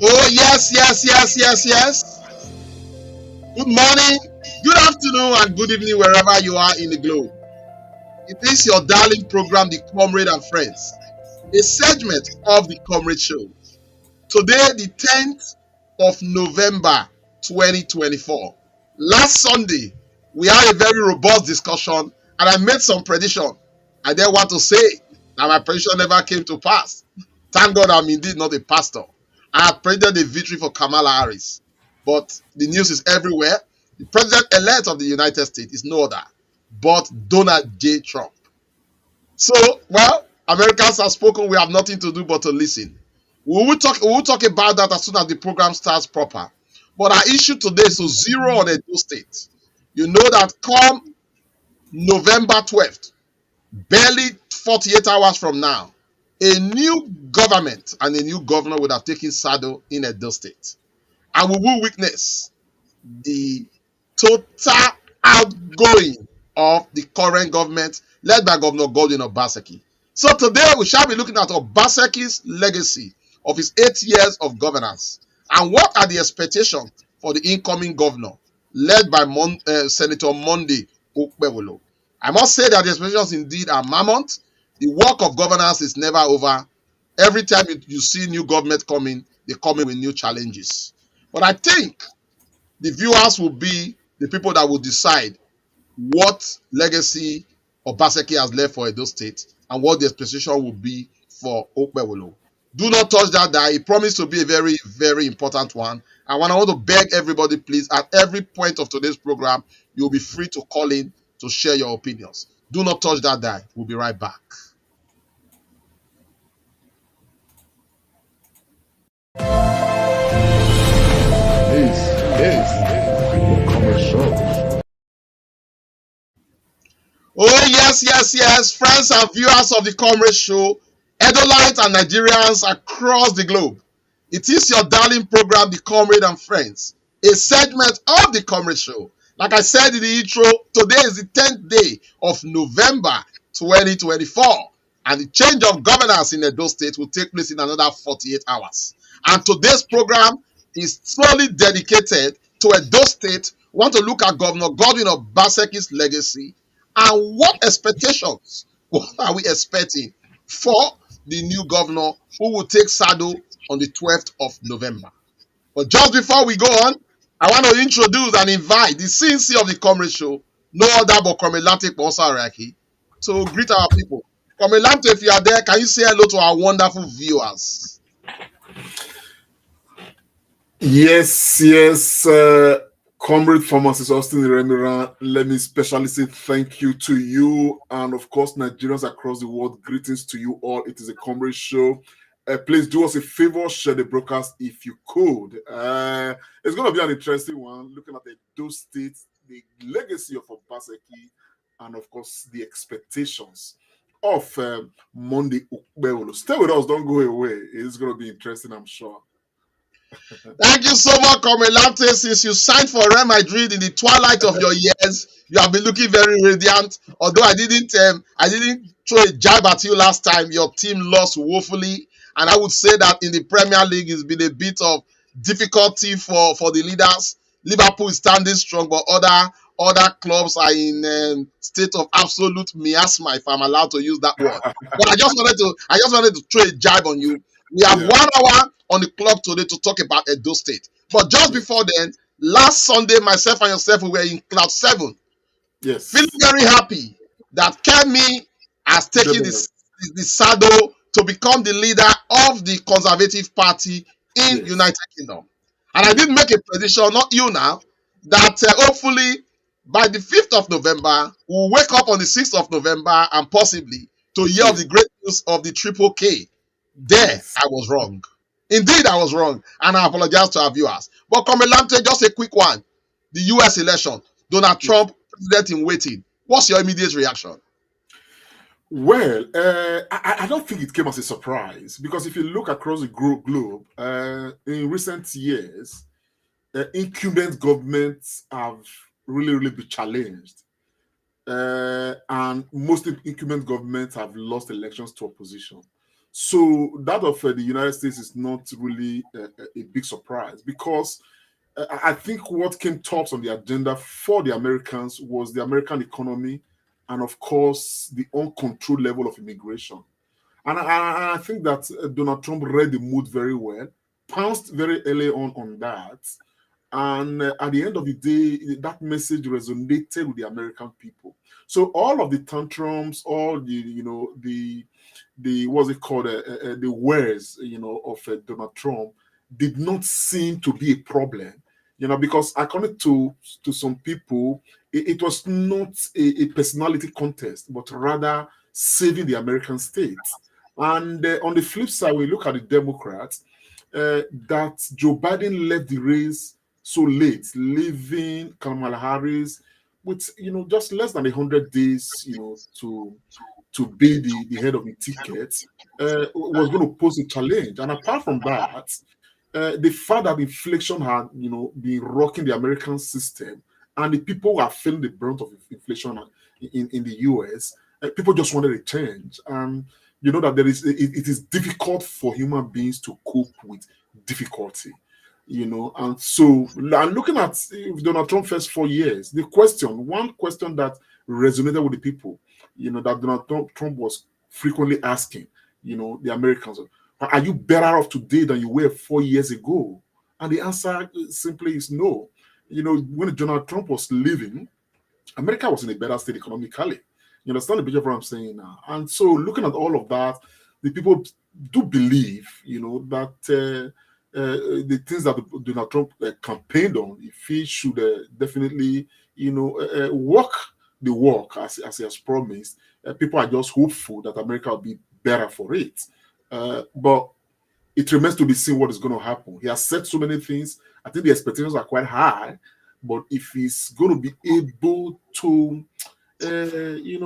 Oh, yes, yes, yes, yes, yes. Good morning, good afternoon, and good evening, wherever you are in the globe. It is your darling program, The Comrade and Friends, a segment of The Comrade Show. Today, the 10th of November 2024. Last Sunday, we had a very robust discussion, and I made some prediction. I then want to say that my prediction never came to pass. Thank God I'm indeed not a pastor. I had predicted a victory for Kamala Harris, but the news is everywhere. The president-elect of the United States is no other but Donald J. Trump. So, well, Americans have spoken. We have nothing to do but to listen. We will talk about that as soon as the program starts proper. But our issue today is to zero on Edo State. You know that come November 12th, barely 48 hours from now, a new government and a new governor would have taken saddle in Edo State. And we will witness the total outgoing of the current government led by Governor Godwin Obaseki. So today we shall be looking at Obaseki's legacy of his 8 years of governance and what are the expectations for the incoming governor led by Senator Monday Okpebholo. I must say that the expectations indeed are mammoth. The work of governance is never over. Every time you see new government coming, they come in with new challenges. But I think the viewers will be the people that will decide what legacy Obaseki has left for Edo State and what the expectation will be for Okpebholo. Do not touch that die. It promised to be a very, very important one. And when I want to beg everybody, please, at every point of today's program, you'll be free to call in to share your opinions. Do not touch that die. We'll be right back. Oh, yes, yes, yes. Friends and viewers of the Comrade Show, Edolites and Nigerians across the globe. It is your darling program, The Comrade and Friends, a segment of the Comrade Show. Like I said in the intro, today is the 10th day of November 2024, and the change of governance in Edo State will take place in another 48 hours. And today's program is solely dedicated to Edo State. We want to look at Governor Godwin Obaseki's legacy and what expectations what are we expecting for the new governor who will take saddle on the 12th of November. But just before we go on, I want to introduce and invite the CNC of the Comrade Show, no other but Komelante Bonsaraki, to greet our people. Komelante, if you are there, can you say hello to our wonderful viewers? Yes, yes. Comrade Pharmacist Austin Remira, let me especially say thank you to you and, of course, Nigerians across the world. Greetings to you all. It is a Comrade show. Please do us a favor, share the broadcast if you could. It's going to be an interesting one, looking at the Edo State, the legacy of Obaseki, and, of course, the expectations of Monday Okpebholo. Stay with us, don't go away. It's going to be interesting, I'm sure. Thank you so much, Komelante. Since you signed for Real Madrid in the twilight of your years, you have been looking very radiant. Although I didn't throw a jab at you last time. Your team lost woefully, and I would say that in the Premier League, it's been a bit of difficulty for the leaders. Liverpool is standing strong, but other clubs are in state of absolute miasma, if I'm allowed to use that word. But I just wanted to throw a jab on you. We have 1 hour on the clock today to talk about Edo State. But just before then, last Sunday, myself and yourself, we were in Cloud 7. Yes. Feeling very happy that Kemi has taken the saddle to become the leader of the Conservative Party in United Kingdom. And I did make a prediction, not you now, that hopefully by the 5th of November, we'll wake up on the 6th of November and possibly to hear of the great news of the Triple K. There, I was wrong. Indeed, I was wrong. And I apologize to our viewers. But Komelante, just a quick one. The US election. Donald Trump, president in waiting. What's your immediate reaction? Well, I don't think it came as a surprise because if you look across the globe, in recent years, incumbent governments have really been challenged. And most incumbent governments have lost elections to opposition. So that of the United States is not really a big surprise because I think what came tops on the agenda for the Americans was the American economy and, of course, the uncontrolled level of immigration. And I think that Donald Trump read the mood very well, pounced very early on that. And at the end of the day, that message resonated with the American people. So all of the tantrums, all the what's it called, the wares, of Donald Trump did not seem to be a problem, because according to some people, it was not a personality contest, but rather saving the American state. And on the flip side, we look at the Democrats, that Joe Biden left the race so late, leaving Kamala Harris with just less than 100 days, to be the head of the ticket, was going to pose a challenge. And apart from that, the fact that inflation had, been rocking the American system, and the people who are feeling the brunt of inflation in the US, people just wanted a change. And you know that it is difficult for human beings to cope with difficulty. And so, and looking at Donald Trump's first 4 years, one question that resonated with the people, that Trump was frequently asking, the Americans, are you better off today than you were 4 years ago? And the answer simply is no. When Donald Trump was leaving, America was in a better state economically. You understand the picture of what I'm saying now? And so, looking at all of that, the people do believe, that the things that Donald Trump campaigned on, if he should definitely, walk the walk as he has promised, people are just hopeful that America will be better for it. But it remains to be seen what is going to happen. He has said so many things. I think the expectations are quite high. But if he's going to be able to, meet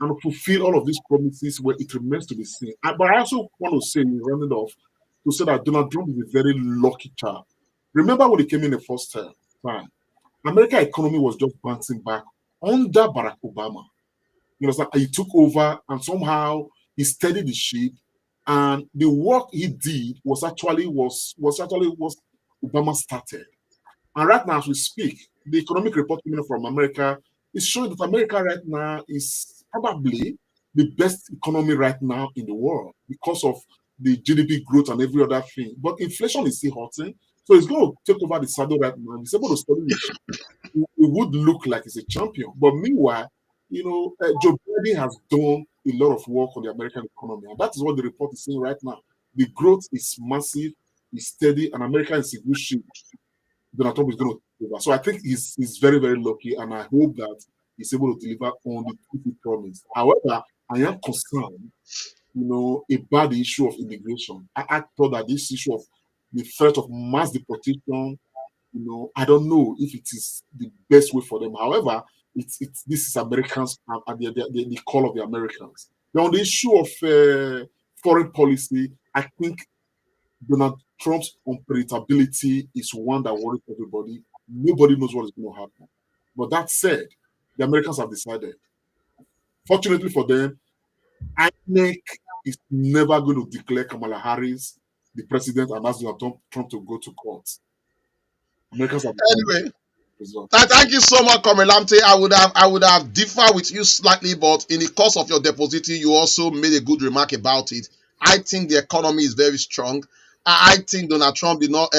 and fulfill all of these promises, well, it remains to be seen. But I also want to say, rounding off, to say that Donald Trump is a very lucky child. Remember when he came in the first time, American economy was just bouncing back under Barack Obama. He took over and somehow he steadied the ship. And the work he did was actually was Obama started. And right now, as we speak, the economic report coming from America is showing that America right now is probably the best economy right now in the world because of the GDP growth and every other thing. But inflation is still hurting. So he's going to take over the saddle right now. He's able to study the ship. It would look like he's a champion. But meanwhile, Joe Biden has done a lot of work on the American economy. And that is what the report is saying right now. The growth is massive, is steady, and America is in good shape. Donald Trump is going to take over. So I think he's very, very lucky, and I hope that he's able to deliver on the things he promised. However, I am concerned, about the issue of immigration. I thought that this issue of the threat of mass deportation, I don't know if it is the best way for them. However, this is Americans and the call of the Americans. Now, on the issue of foreign policy, I think Donald Trump's unpredictability is one that worries everybody. Nobody knows what is going to happen. But that said, the Americans have decided. Fortunately for them, INEC is never going to declare Kamala Harris the president and ask Donald Trump to go to court. Americans have decided. Anyway, thank you so much, Comrade Lamte. I would have differed with you slightly, but in the course of your depositing, you also made a good remark about it. I think the economy is very strong. I think Donald Trump did not,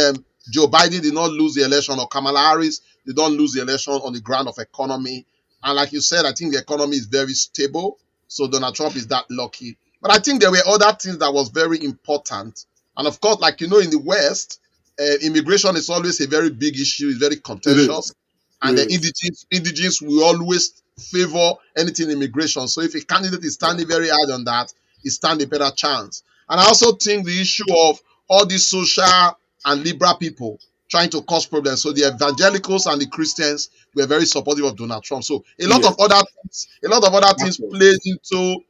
Joe Biden did not lose the election, or Kamala Harris did not lose the election on the ground of economy. And like you said, I think the economy is very stable. So Donald Trump is that lucky. But I think there were other things that was very important. And of course, like in the West, immigration is always a very big issue. It's very contentious. And the indigenous will always favor anything immigration. So if a candidate is standing very hard on that, he stand a better chance. And I also think the issue of all these social and liberal people trying to cause problems. So the evangelicals and the Christians were very supportive of Donald Trump. So a lot of other things played into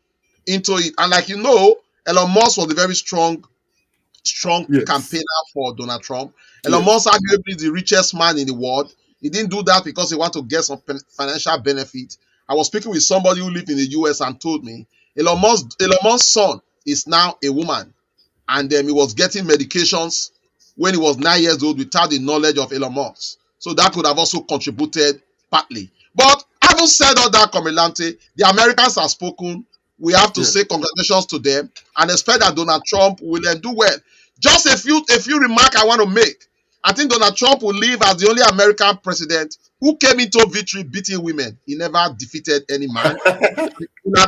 it. And like Elon Musk was a very strong campaigner for Donald Trump. Elon Musk arguably the richest man in the world. He didn't do that because he wanted to get some financial benefit. I was speaking with somebody who lived in the US and told me Elon Musk's son is now a woman. And he was getting medications when he was 9 years old without the knowledge of Elon Musk. So that could have also contributed partly. But having said all that, Comilante, the Americans have spoken. We have to say congratulations to them and expect that Donald Trump will do well. Just a few remarks I want to make. I think Donald Trump will live as the only American president who came into victory beating women. He never defeated any man.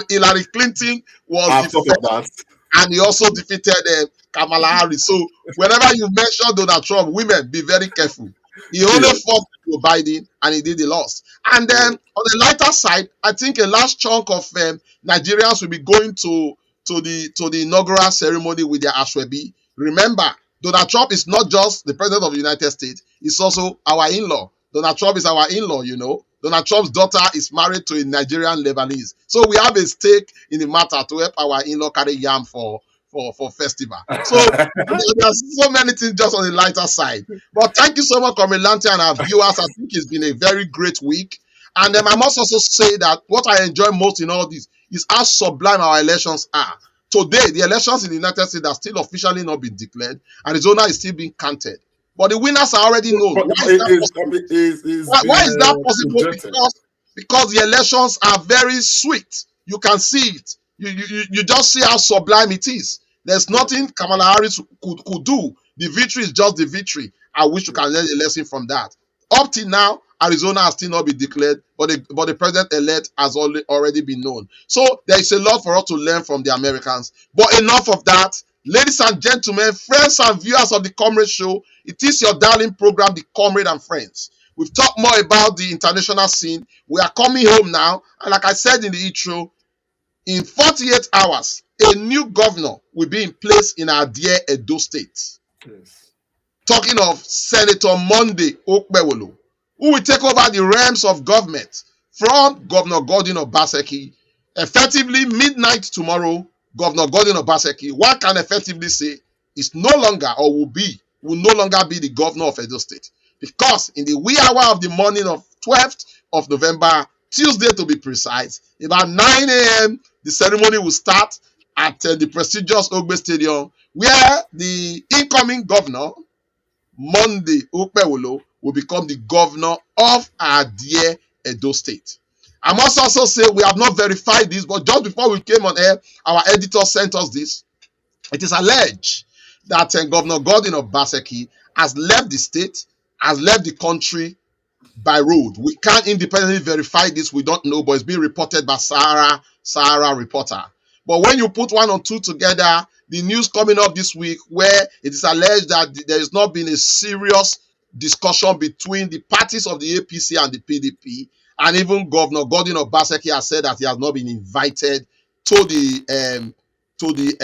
Hillary Clinton was the first, and he also defeated Kamala Harris. So whenever you mention Donald Trump, women, be very careful. He only fought Joe Biden, and he did the loss. And then on the lighter side, I think a large chunk of Nigerians will be going to the inaugural ceremony with their Ashwebi. Remember, Donald Trump is not just the president of the United States; he's also our in-law. Donald Trump is our in-law, you know. Donald Trump's daughter is married to a Nigerian Lebanese. So we have a stake in the matter to help our in-law carry yam for festival. So there's so many things just on the lighter side. But thank you so much, Comilante, and our viewers. I think it's been a very great week. And I must also say that what I enjoy most in all this is how sublime our elections are. Today, the elections in the United States are still officially not been declared. Arizona is still being counted. But the winners are already known. Why is that possible? Because the elections are very sweet. You can see it. You just see how sublime it is. There's nothing Kamala Harris could do. The victory is just the victory. I wish you can learn a lesson from that. Up till now, Arizona has still not been declared, but the president-elect has already been known. So there is a lot for us to learn from the Americans. But enough of that. Ladies and gentlemen, friends and viewers of the Comrade Show, it is your darling program, The Comrade and Friends. We've talked more about the international scene. We are coming home now. And like I said in the intro, in 48 hours, a new governor will be in place in our dear Edo State. Yes. Talking of Senator Monday Okpebholo, who will take over the realms of government from Governor Godwin Obaseki. Effectively, midnight tomorrow, Governor Godwin Obaseki, one can effectively say, is no longer or will no longer be the governor of Edo State. Because in the wee hour of the morning of 12th of November, Tuesday to be precise, about 9 a.m., the ceremony will start at the prestigious Ogbe Stadium, where the incoming governor, Monday Okpebholo, will become the governor of our dear Edo State. I must also say we have not verified this, but just before we came on air, our editor sent us this. It is alleged that Governor Godwin Obaseki has left the state, has left the country by road. We can't independently verify this. We don't know, but it's being reported by Sahara Reporter. But when you put one or two together, the news coming up this week where it is alleged that there has not been a serious discussion between the parties of the APC and the PDP, and even Governor Godwin Obaseki has said that he has not been invited to the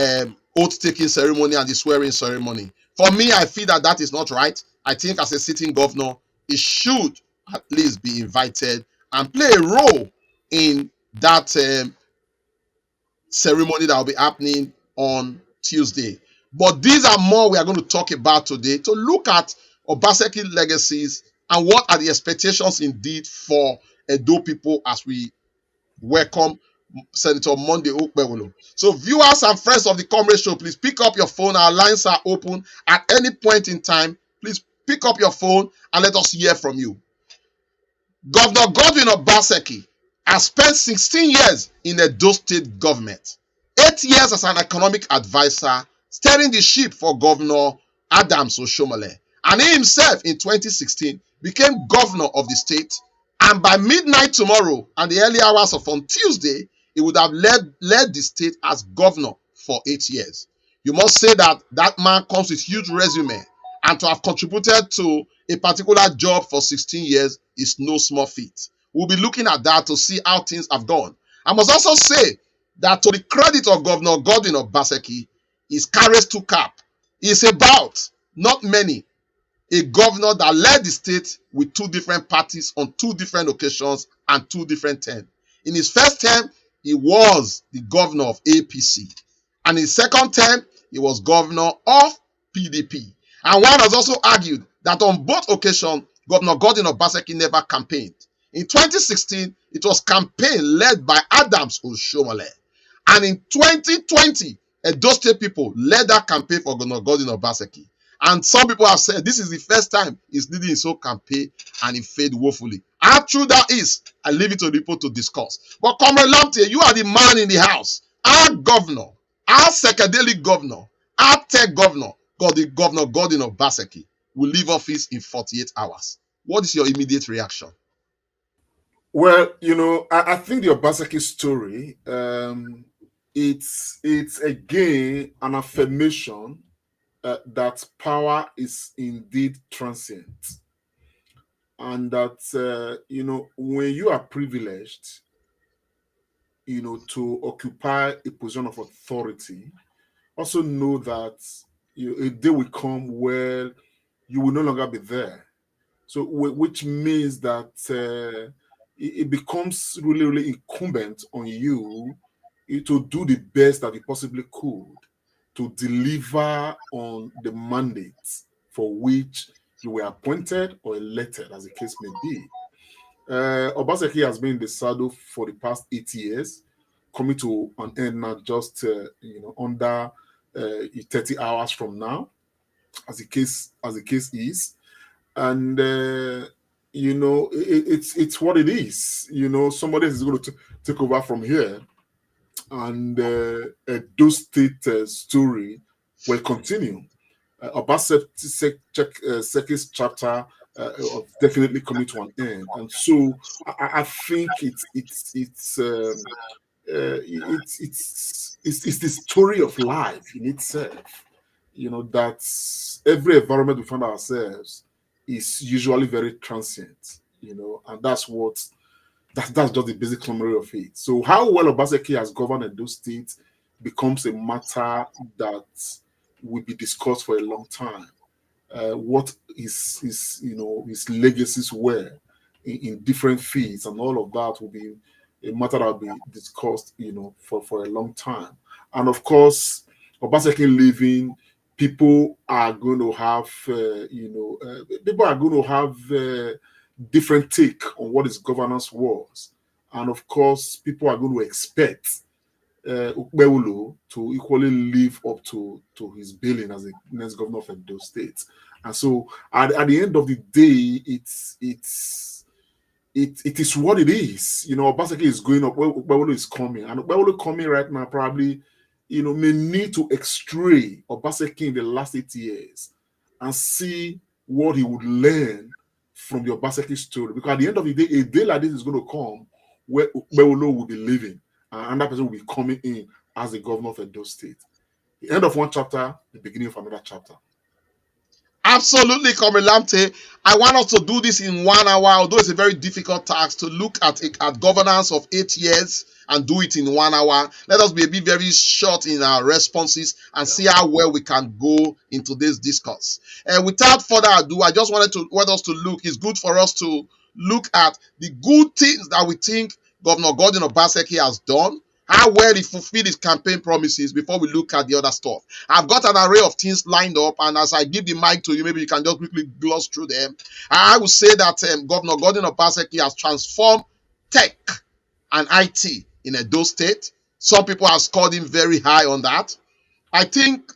oath-taking ceremony and the swearing ceremony. For me, I feel that is not right. I think as a sitting governor, he should at least be invited and play a role in that ceremony that will be happening on Tuesday. But these are more we are going to talk about today, to look at Obaseki legacies and what are the expectations indeed for Edo people as we welcome Senator Monday Okpebholo. So viewers and friends of the Comrade Show, please pick up your phone. Our lines are open at any point in time. Please pick up your phone and let us hear from you. Governor Godwin Obaseki has spent 16 years in Edo State government, 8 years as an economic advisor, steering the ship for Governor Adams Oshiomhole. And he himself in 2016 became governor of the state. And by midnight tomorrow and the early hours of on Tuesday, he would have led the state as governor for 8 years. You must say that that man comes with huge resume, and to have contributed to a particular job for 16 years is no small feat. We'll be looking at that to see how things have gone. I must also say that to the credit of Governor Godwin Obaseki, his carries to cap is about, not many, a governor that led the state with two different parties on two different occasions and two different terms. In his first term, he was the governor of APC. And in his second term, he was governor of PDP. And one has also argued that on both occasions, Governor Godwin Obaseki never campaigned. In 2016, it was campaign led by Adams Oshiomhole. And in 2020, Those state people led that campaign for Governor Godwin Obaseki. And some people have said this is the first time he's leading his own campaign and it failed woefully. How true that is, I leave it to the people to discuss. But Comrade Lamte, you are the man in the house. Our governor, our psychedelic governor, our tech governor, the Governor Godwin Obaseki, will leave office in 48 hours. What is your immediate reaction? Well, I think the Obaseki story, it's again an affirmation that power is indeed transient, and that when you are privileged, to occupy a position of authority, also know that a day will come where you will no longer be there. So, which means that it becomes really, really incumbent on you to do the best that you possibly could to deliver on the mandate for which you were appointed or elected, as the case may be. Obaseki has been in the saddle for the past 8 years, coming to an end now just under 30 hours from now, as the case is. And it's what it is. Somebody is going to take over from here, and those state story will continue. Obaseki's chapter definitely coming to an end, and so I think it's the story of life in itself. That every environment we find ourselves is usually very transient. And that's just the basic summary of it. So how well Obaseki has governed Edo State becomes a matter that will be discussed for a long time. What his legacies were in different fields and all of that will be a matter that will be discussed, for a long time. And of course, Obaseki leaving, people are going to have, different take on what his governance was. And of course, people are going to expect Okpebholo to equally live up to his billing as the next governor of Edo State. And so at the end of the day, it is what it is. Obaseki is going up, Okpebholo is coming. And Okpebholo coming right now probably, may need to extray Obaseki in the last 8 years and see what he would learn from the Obaseki story. Because at the end of the day, a day like this is going to come where Okpebholo will be leaving and that person will be coming in as the governor of Edo State. The end of one chapter, the beginning of another chapter. Absolutely, Comrade Lamte. I want us to do this in 1 hour, although it's a very difficult task to look at governance of 8 years and do it in 1 hour. Let us be a bit very short in our responses and see how well we can go into this discourse. Without further ado, I just want us to look. It's good for us to look at the good things that we think Governor Godwin Obaseki has done, how well he fulfilled his campaign promises before we look at the other stuff. I've got an array of things lined up, and as I give the mic to you, maybe you can just quickly gloss through them. I would say that Governor Godwin Obaseki has transformed tech and IT in Edo State. Some people have scored him very high on that. I think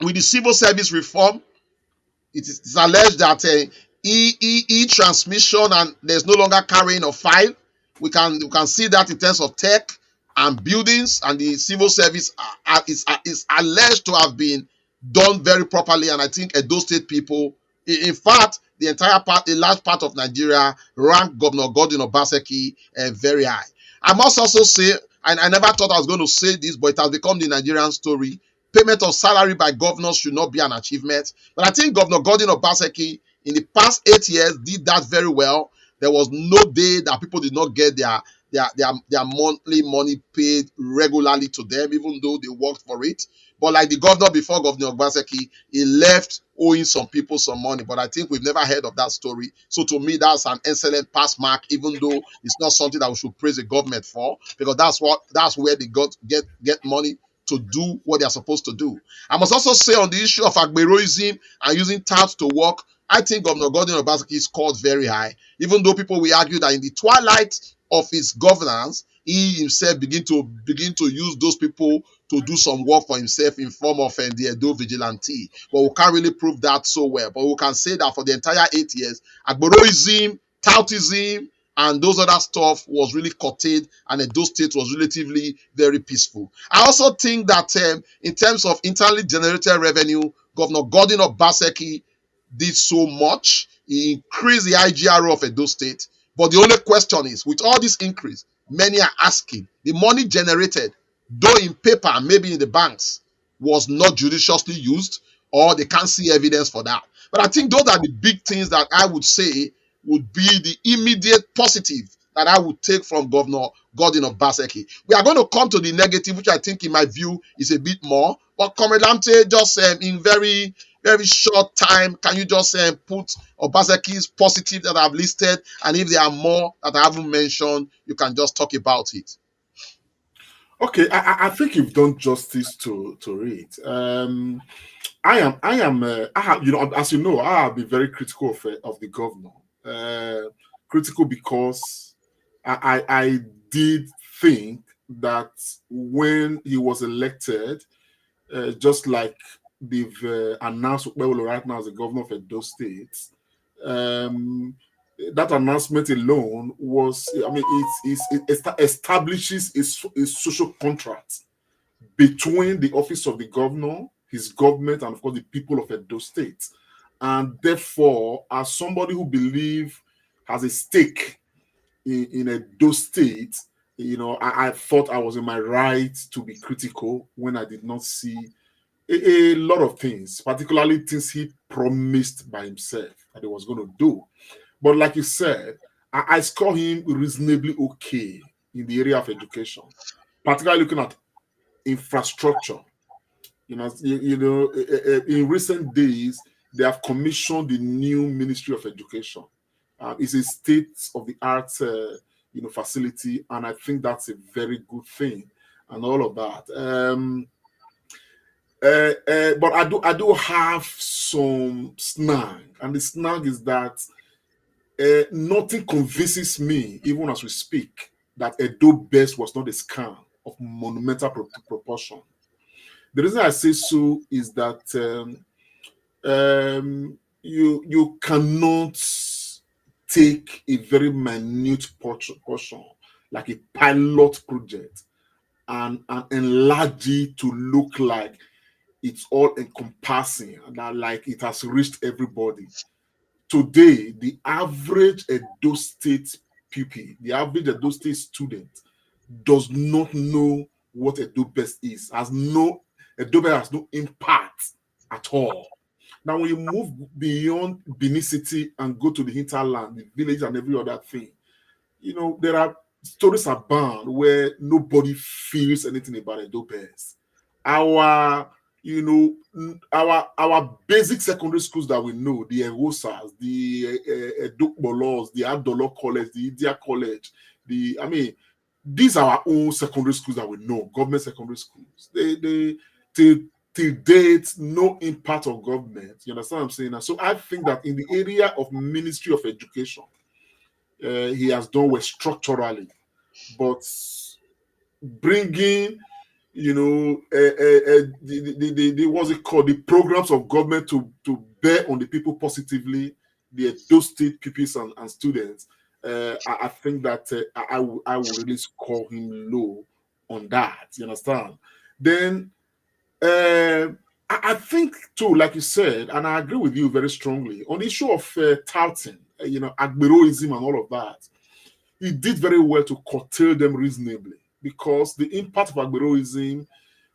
with the civil service reform, it's alleged that e-transmission and there's no longer carrying of file. We can see that in terms of tech and buildings, and the civil service is alleged to have been done very properly. And I think Edo State people, in fact, a large part of Nigeria rank Governor Godwin Obaseki very high. I must also say, and I never thought I was going to say this, but it has become the Nigerian story. Payment of salary by governors should not be an achievement. But I think Governor Godwin Obaseki in the past 8 years did that very well. There was no day that people did not get their monthly money paid regularly to them, even though they worked for it. But like the governor before Governor Obaseki, he left owing some people some money. But I think we've never heard of that story. So to me, that's an excellent pass mark, even though it's not something that we should praise the government for, because that's where they get money to do what they're supposed to do. I must also say on the issue of agberoism and using touts to work, I think Governor Godwin Obaseki scored very high, even though people will argue that in the twilight of his governance, he himself begin to use those people to do some work for himself in form of the Edo vigilante. But we can't really prove that so well. But we can say that for the entire 8 years, Agboroism, Tautism, and those other stuff was really curtailed, and Edo State was relatively very peaceful. I also think that in terms of internally generated revenue, Governor Gordon Obaseki did so much. He increased the IGRO of Edo State. But the only question is, with all this increase, many are asking, the money generated, though in paper and maybe in the banks, was not judiciously used, or they can't see evidence for that. But I think those are the big things that I would say would be the immediate positive that I would take from Governor Gordon Obaseki. We are going to come to the negative, which I think, in my view, is a bit more. But Comrade Lamte, just in very, very short time, can you just put Obaseki's positive that I've listed, and if there are more that I haven't mentioned, you can just talk about it. Okay, I think you've done justice to it. I have, as you know, I have been very critical of the governor. Critical because I did think that when he was elected, just like they've announced Okpebholo right now as the governor of Edo State, that announcement alone was, I mean, it establishes a social contract between the office of the governor, his government, and of course the people of Edo State. And therefore, as somebody who believes has a stake in Edo State, I thought I was in my right to be critical when I did not see a lot of things, particularly things he promised by himself that he was going to do. But like you said, I score him reasonably okay in the area of education, particularly looking at infrastructure. In recent days, they have commissioned the new Ministry of Education. It's a state-of-the-art, facility, and I think that's a very good thing, and all of that. But I do have some snag, and the snag is that nothing convinces me, even as we speak, that Edo Best was not a scam of monumental proportion. The reason I say so is that you cannot take a very minute portion, like a pilot project, and enlarge it to look like it's all encompassing, that like it has reached everybody. Today, the average Edo State pupil, the average Edo State student, does not know what Edo Best is. Edo Best has no impact at all. Now, when you move beyond Benin City and go to the hinterland, the village, and every other thing, there are stories abound where nobody feels anything about Edo Best. Our basic secondary schools that we know, the Ewosas, the Okpebholos, the Adolo College, the Idia College, these are our own secondary schools that we know, government secondary schools. They till date, no impact of government. You understand what I'm saying? So I think that in the area of Ministry of Education, he has done well structurally, but bringing what's it called, the programs of government to bear on the people positively, the Edo State pupils and students, I think that I will really score him low on that. You understand? Then I think too, like you said, and I agree with you very strongly on the issue of touting, Agberoism and all of that. He did very well to curtail them reasonably, because the impact of Agberoism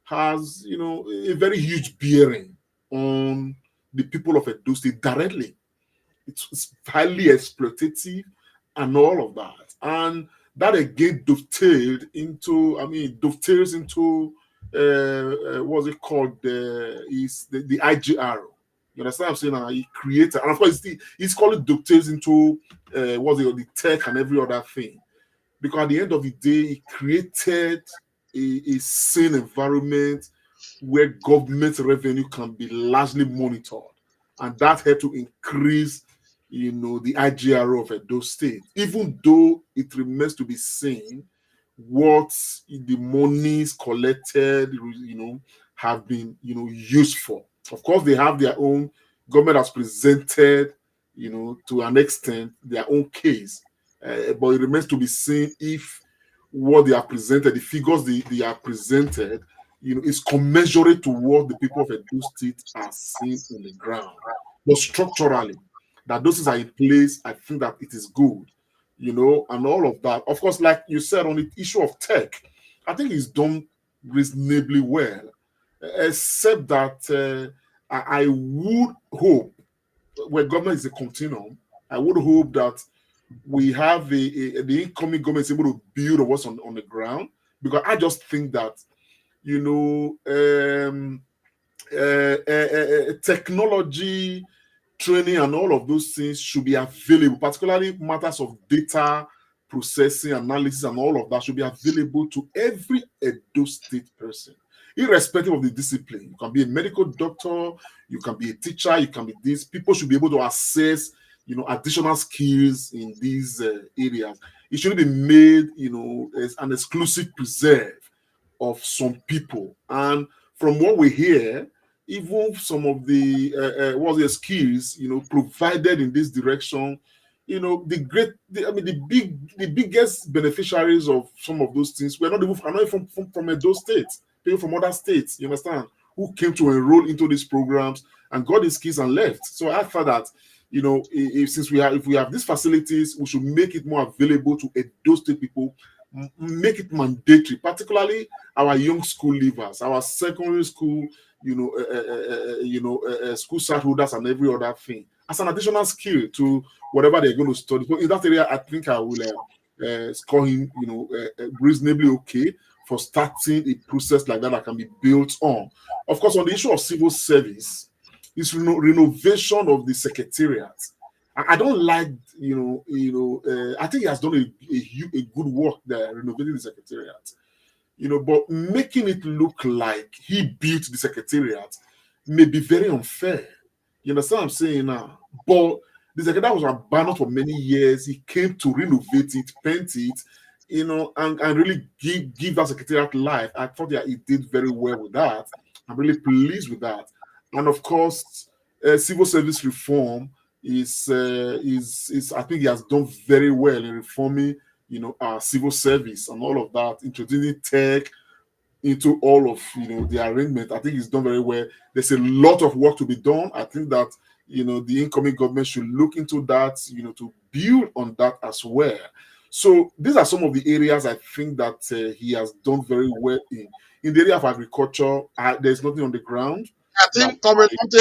has, a very huge bearing on the people of Edo State directly. It's highly exploitative and all of that. And that again dovetails into what's it called? The IGR. You understand what I'm saying? He created, and of course, he's called it dovetails into the tech and every other thing. Because at the end of the day, he created a sane environment where government revenue can be largely monitored. And that had to increase, the IGRO of Edo State. Even though it remains to be seen what the monies collected, have been, used for. Of course, they have their own, government has presented, to an extent, their own case. But it remains to be seen if what they are presented, the figures they are presented, is commensurate to what the people of Edo State are seeing on the ground. But structurally, that those things are in place, I think that it is good, and all of that. Of course, like you said on the issue of tech, I think it's done reasonably well, except that I would hope, where government is a continuum, I would hope that we have the incoming government is able to build on what's on the ground, because I just think that, you know, technology, training, and all of those things should be available, particularly matters of data processing, analysis, and all of that should be available to every Edo State person, irrespective of the discipline. You can be a medical doctor, you can be a teacher, you can be this. People should be able to access, additional skills in these areas. It shouldn't be made, as an exclusive preserve of some people. And from what we hear, even some of the what's the skills, provided in this direction, the biggest beneficiaries of some of those things were not even from those states, people from other states, you understand, who came to enroll into these programs and got the skills and left. So I thought that, since if we have these facilities, we should make it more available to Edo State people, make it mandatory, particularly our young school leavers, our secondary school, school start holders, and every other thing, as an additional skill to whatever they're going to study. So in that area, I think I will score him, reasonably okay for starting a process like that can be built on. Of course, on the issue of civil service, it's renovation of the secretariat. I don't like, I think he has done a good work there, renovating the secretariat, but making it look like he built the secretariat may be very unfair. You understand what I'm saying now? But the secretariat was abandoned for many years. He came to renovate it, paint it, and really give that secretariat life. I thought that he did very well with that. I'm really pleased with that. And of course, civil service reform is I think he has done very well in reforming, our civil service and all of that, introducing tech into all of the arrangement. I think he's done very well. There's a lot of work to be done. I think that the incoming government should look into that, to build on that as well. So these are some of the areas I think that he has done very well in. In the area of agriculture, there's nothing on the ground I that think, Comrade Ante,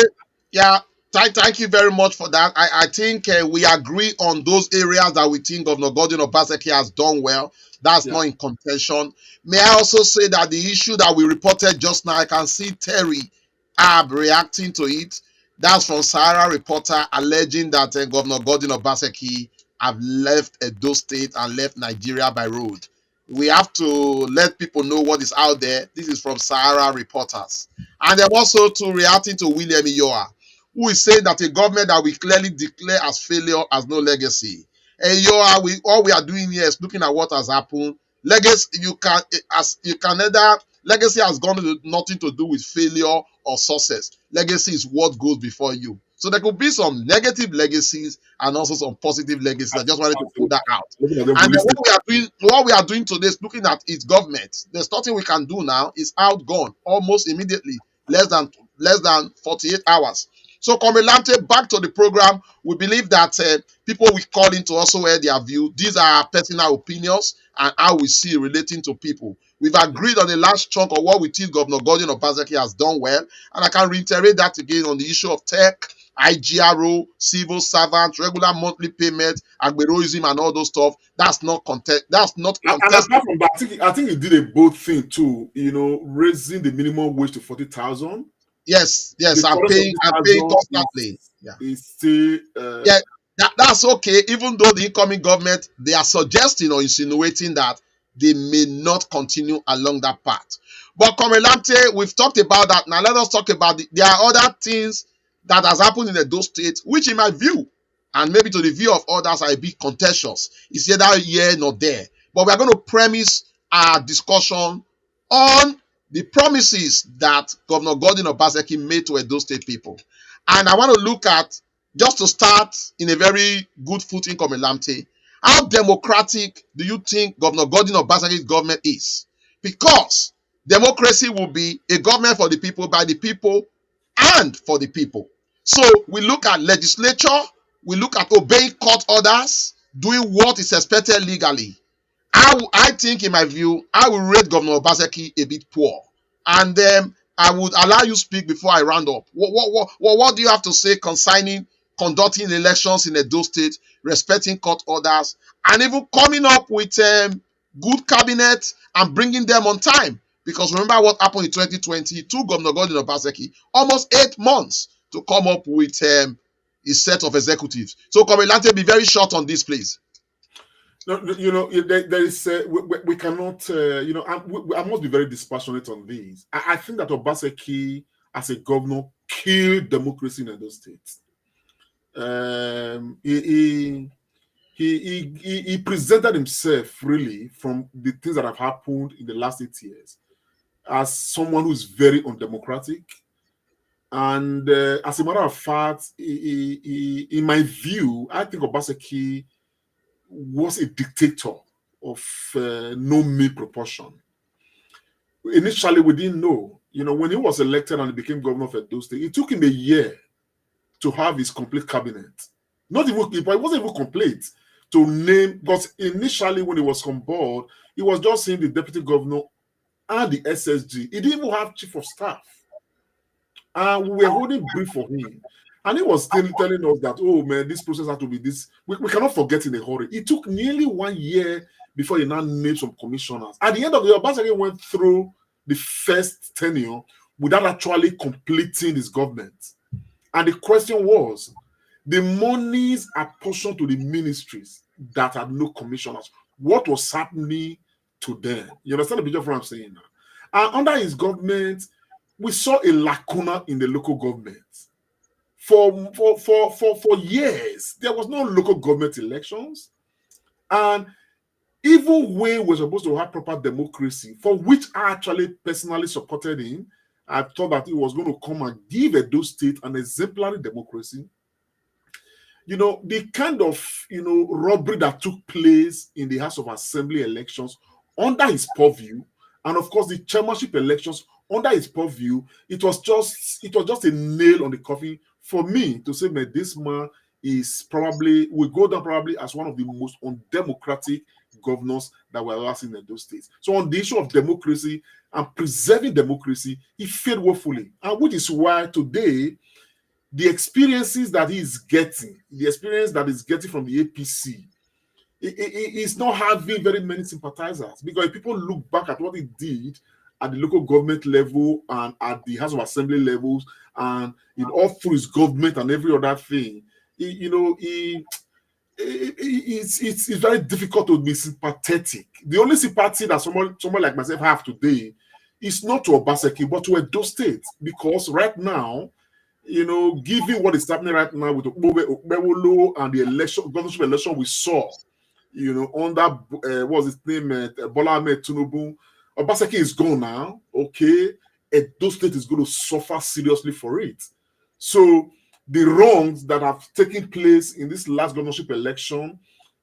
yeah, thank you very much for that. I think we agree on those areas that we think Governor Gordon Obaseki has done well. That's yeah. not in contention. May I also say that the issue that we reported just now, I can see Terry Ab reacting to it. That's from Sahara Reporter alleging that Governor Gordon Obaseki have left Edo State and left Nigeria by road. We have to let people know what is out there. This is from Sahara Reporters. And then also to reacting to William Iyoa, who is saying that a government that we clearly declare as failure has no legacy. Iyoa, all we are doing here is looking at what has happened. Legacy, you can neither legacy has nothing to do with failure or success. Legacy is what goes before you. So there could be some negative legacies and also some positive legacies. I just wanted to put that out. Looking at them And then holistic. what we are doing today is looking at its government. There's nothing we can do now. It's outgone almost immediately, less than 48 hours. So, Komilante, back to the program. We believe that people will call in to also air their view. These are our personal opinions and how we see relating to people. We've agreed on the last chunk of what we think Governor Gordon Obaseki has done well. And I can reiterate that again on the issue of tech, IGRO, civil servants, regular monthly payment, agberoism, and all those stuff. That's not contest. That's not And contest. apart from that, I think he did a both thing too. Raising the minimum wage to 40,000. Yes, The I'm current paying 40,000 constantly. Yeah. is still Yeah, that's okay. Even though the incoming government, they are suggesting or insinuating that they may not continue along that path. But Komelante, we've talked about that. Now let us talk about there are other things that has happened in the Edo State, which in my view, and maybe to the view of others, are a bit contentious. It's either here nor there. But we are going to premise our discussion on the promises that Governor Godwin Obaseki made to Edo State people. And I want to look at, just to start in a very good footing, Komelamte, how democratic do you think Governor Godwin Obaseki's government is? Because democracy will be a government for the people, by the people, and for the people. So we look at legislature, we look at obeying court orders, doing what is expected legally. I think, in my view, I will rate Governor Obaseki a bit poor. And I would allow you speak before I round up. What do you have to say concerning conducting elections in Edo State, respecting court orders, and even coming up with good cabinet and bringing them on time? Because remember what happened in 2020 to Governor Godwin Obaseki, almost 8 months to come up with a set of executives. So, Komelante, be very short on this, please. No, there is we cannot. I must be very dispassionate on this. I think that Obaseki, as a governor, killed democracy in Edo State. He presented himself really, from the things that have happened in the last 8 years, as someone who's very undemocratic. And as a matter of fact, in my view, I think Obaseki was a dictator of no mean proportion. Initially, we didn't know. When he was elected and he became governor of Edo State, it took him a year to have his complete cabinet. Not even, it wasn't even complete to name, because initially when he was on board, it was just him, the deputy governor, and the SSG. He didn't even have chief of staff. And we were holding brief for him. And he was still telling us that, oh man, this process had to be this. We cannot forget in a hurry. It took nearly 1 year before he now named some commissioners. At the end of the year, Obaseki went through the first tenure without actually completing his government. And the question was, the monies apportioned to the ministries that had no commissioners, what was happening to them? You understand the picture of what I'm saying now? And under his government, we saw a lacuna in the local government. For years, there was no local government elections. And even when we're supposed to have proper democracy, for which I actually personally supported him, I thought that he was going to come and give Edo State an exemplary democracy. The kind of, robbery that took place in the House of Assembly elections under his purview, and of course the chairmanship elections under his purview, it was just a nail on the coffin for me to say, man, this man will go down probably as one of the most undemocratic governors that were ever seen in those states. So on the issue of democracy and preserving democracy, he failed woefully. And which is why today, the experiences that he's getting, from the APC, he's not having very many sympathizers, because if people look back at what he did at the local government level and at the House of Assembly levels and all through his government and every other thing, it's very difficult to be sympathetic. The only sympathy that someone like myself have today is not to Obaseki, but to Edo State, because right now, given what is happening right now with Okpebholo and the governorship election we saw, under what was his name, Bola Ahmed Tinubu, Obaseki is gone now. Okay, Edo State is going to suffer seriously for it. So the wrongs that have taken place in this last governorship election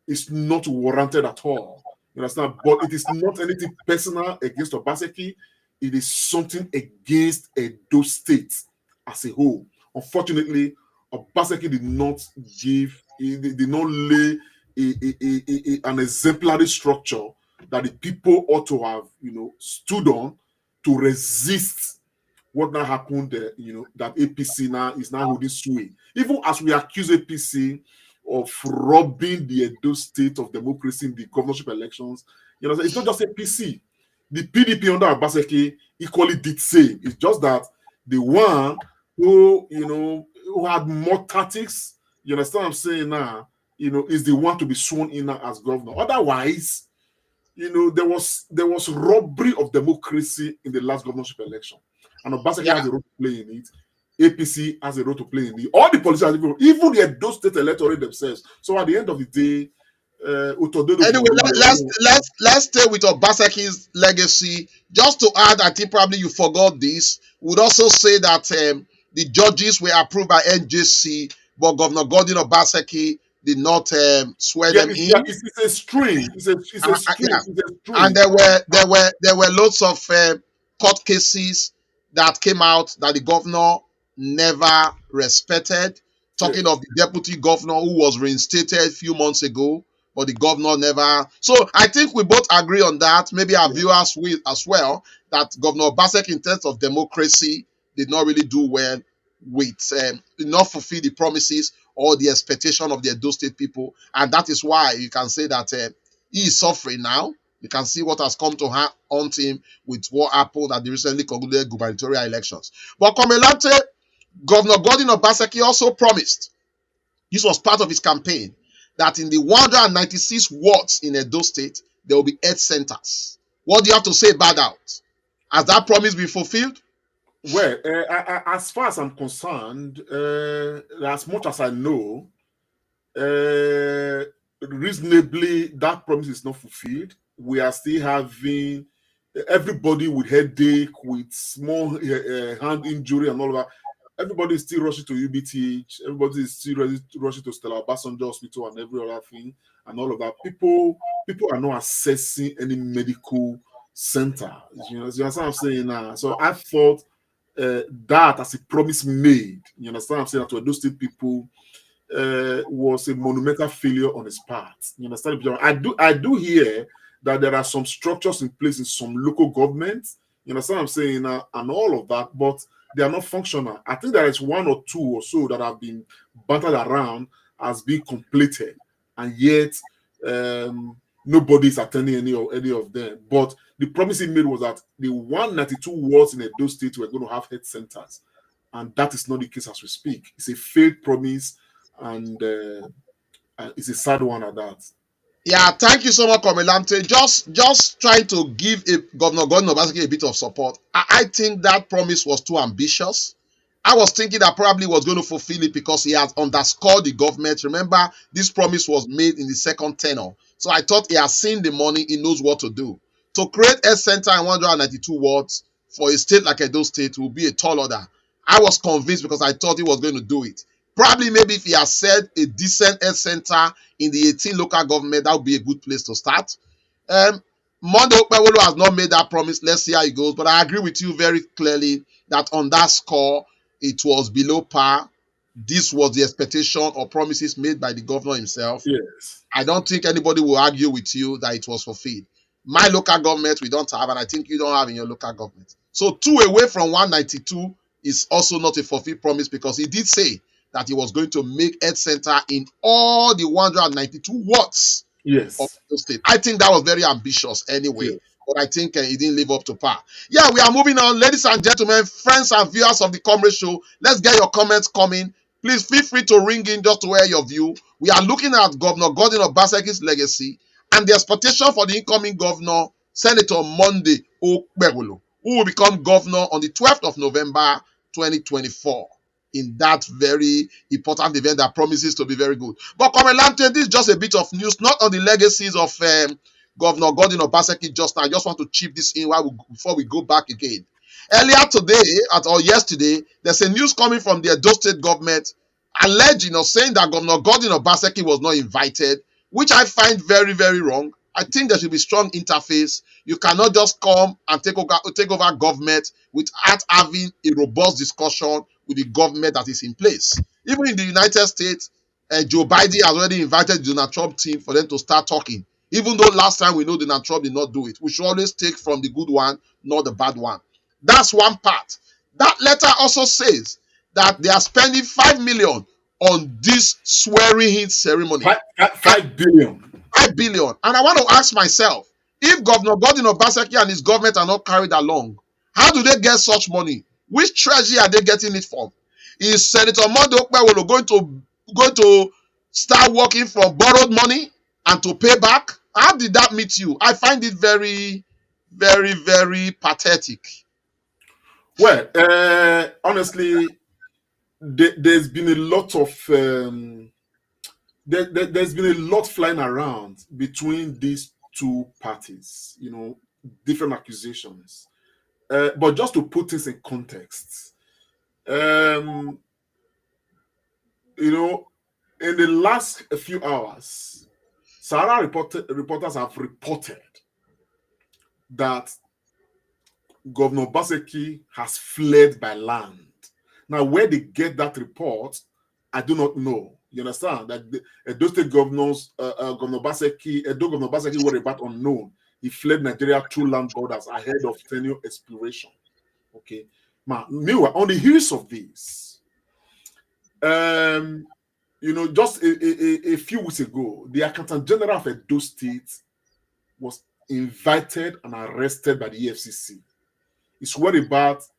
is not warranted at all. You understand? But it is not anything personal against Obaseki. It is something against Edo State as a whole. Unfortunately, Obaseki did not lay an exemplary structure that the people ought to have, stood on to resist what now happened. That APC now is holding sway. Even as we accuse APC of robbing the Edo State of democracy in the governorship elections, it's not just APC. The PDP under Obaseki equally did same. It's just that the one who had more tactics, you understand what I'm saying now, is the one to be sworn in as governor. Otherwise, there was robbery of democracy in the last governorship election. And Obaseki has a role to play in it. APC has a role to play in it. All the politicians, even the Edo State electorate themselves. So at the end of the day, Anyway, let's stay with Obaseki's legacy. Just to add, I think probably you forgot this. Would also say that the judges were approved by NJC, but Governor Gordon Obaseki did not swear them in. It's a string. It's a string. Yeah, It's a and string. there were lots of court cases that came out that the governor never respected. Talking Yes. of the deputy governor who was reinstated a few months ago, but the governor never. So I think we both agree on that. Maybe our viewers will as well, that Governor Basek, in terms of democracy, did not really do well with not fulfill the promises or the expectation of the Edo State people, and that is why you can say that he is suffering now. You can see what has come to haunt him with what happened at the recently concluded gubernatorial elections. But Komelante, Governor Gordon Obaseki also promised, this was part of his campaign, that in the 196 wards in Edo State, there will be health centers. What do you have to say about that? Has that promise been fulfilled? Well, as far as I'm concerned, as much as I know, reasonably that promise is not fulfilled. We are still having everybody with headache, with small hand injury and all of that. Everybody is still rushing to UBTH. Everybody is still rushing to Stella Obasanjo Hospital and every other thing and all of that. People are not accessing any medical center. You know what I'm saying now? So I thought that as a promise made, you understand what I'm saying, to those State people was a monumental failure on his part. You understand? I do hear that there are some structures in place in some local governments. You understand what I'm saying? And all of that, but they are not functional. I think there is one or two or so that have been battered around as being completed, and yet nobody is attending any of them. But the promise he made was that the 192 wards in Edo State were going to have health centers, and that is not the case as we speak. It's a failed promise, and it's a sad one at that. Yeah, thank you so much, Komilante. Just trying to give Governor Gordon Obaseki a bit of support. I think that promise was too ambitious. I was thinking that probably was going to fulfill it because he has underscored the government. Remember, this promise was made in the second tenure. So I thought he has seen the money, he knows what to do. To create a center in 192 wards for a state like Edo State will be a tall order. I was convinced because I thought he was going to do it. Probably maybe if he has said a decent health center in the 18 local government, that would be a good place to start. Monday Okpebholo has not made that promise. Let's see how it goes. But I agree with you very clearly that on that score, it was below par. This was the expectation or promises made by the governor himself. Yes. I don't think anybody will argue with you that it was fulfilled. My local government, we don't have, and I think you don't have in your local government. So 2 away from 192 is also not a fulfilled promise because he did say that he was going to make health center in all the 192 wards of the state. I think that was very ambitious anyway. Yes. But I think he didn't live up to par. Yeah, we are moving on. Ladies and gentlemen, friends and viewers of the Comrade Show, let's get your comments coming. Please feel free to ring in just to hear your view. We are looking at Governor Gordon Obaseki's legacy and the expectation for the incoming governor, Senator Monday Okpebholo, who will become governor on the 12th of November 2024. In that very important event that promises to be very good. But Komelante, this is just a bit of news, not on the legacies of Governor Gordon Obaseki just now. I just want to chip this in before we go back again. Earlier today, or yesterday, there's a news coming from the Edo State government alleging or saying that Governor Gordon Obaseki was not invited, which I find very, very wrong. I think there should be strong interface. You cannot just come and take over government without having a robust discussion with the government that is in place. Even in the United States, Joe Biden has already invited the Donald Trump team for them to start talking. Even though last time we know Donald Trump did not do it. We should always take from the good one, not the bad one. That's one part. That letter also says that they are spending $5 million on this swearing-in ceremony. 5 billion. 5 billion. And I want to ask myself, if Governor Gordon Obaseki and his government are not carried along, how do they get such money? Which treasury are they getting it from? Is Senator Monday Okpebholo going to start working from borrowed money and to pay back? How did that meet you? I find it very, very, very pathetic. Well, honestly, there's been a lot of there's been a lot flying around between these two parties, different accusations. But just to put this in context, in the last few hours, Sahara reporters have reported that Governor Obaseki has fled by land. Now, where they get that report, I do not know. You understand that those state governors, Governor Obaseki were about unknown. He fled Nigeria through land borders ahead of tenure expiration. Okay. Now, meanwhile, on the heels of this, just a few weeks ago, the Accountant General of Edo State was invited and arrested by the EFCC. His whereabouts,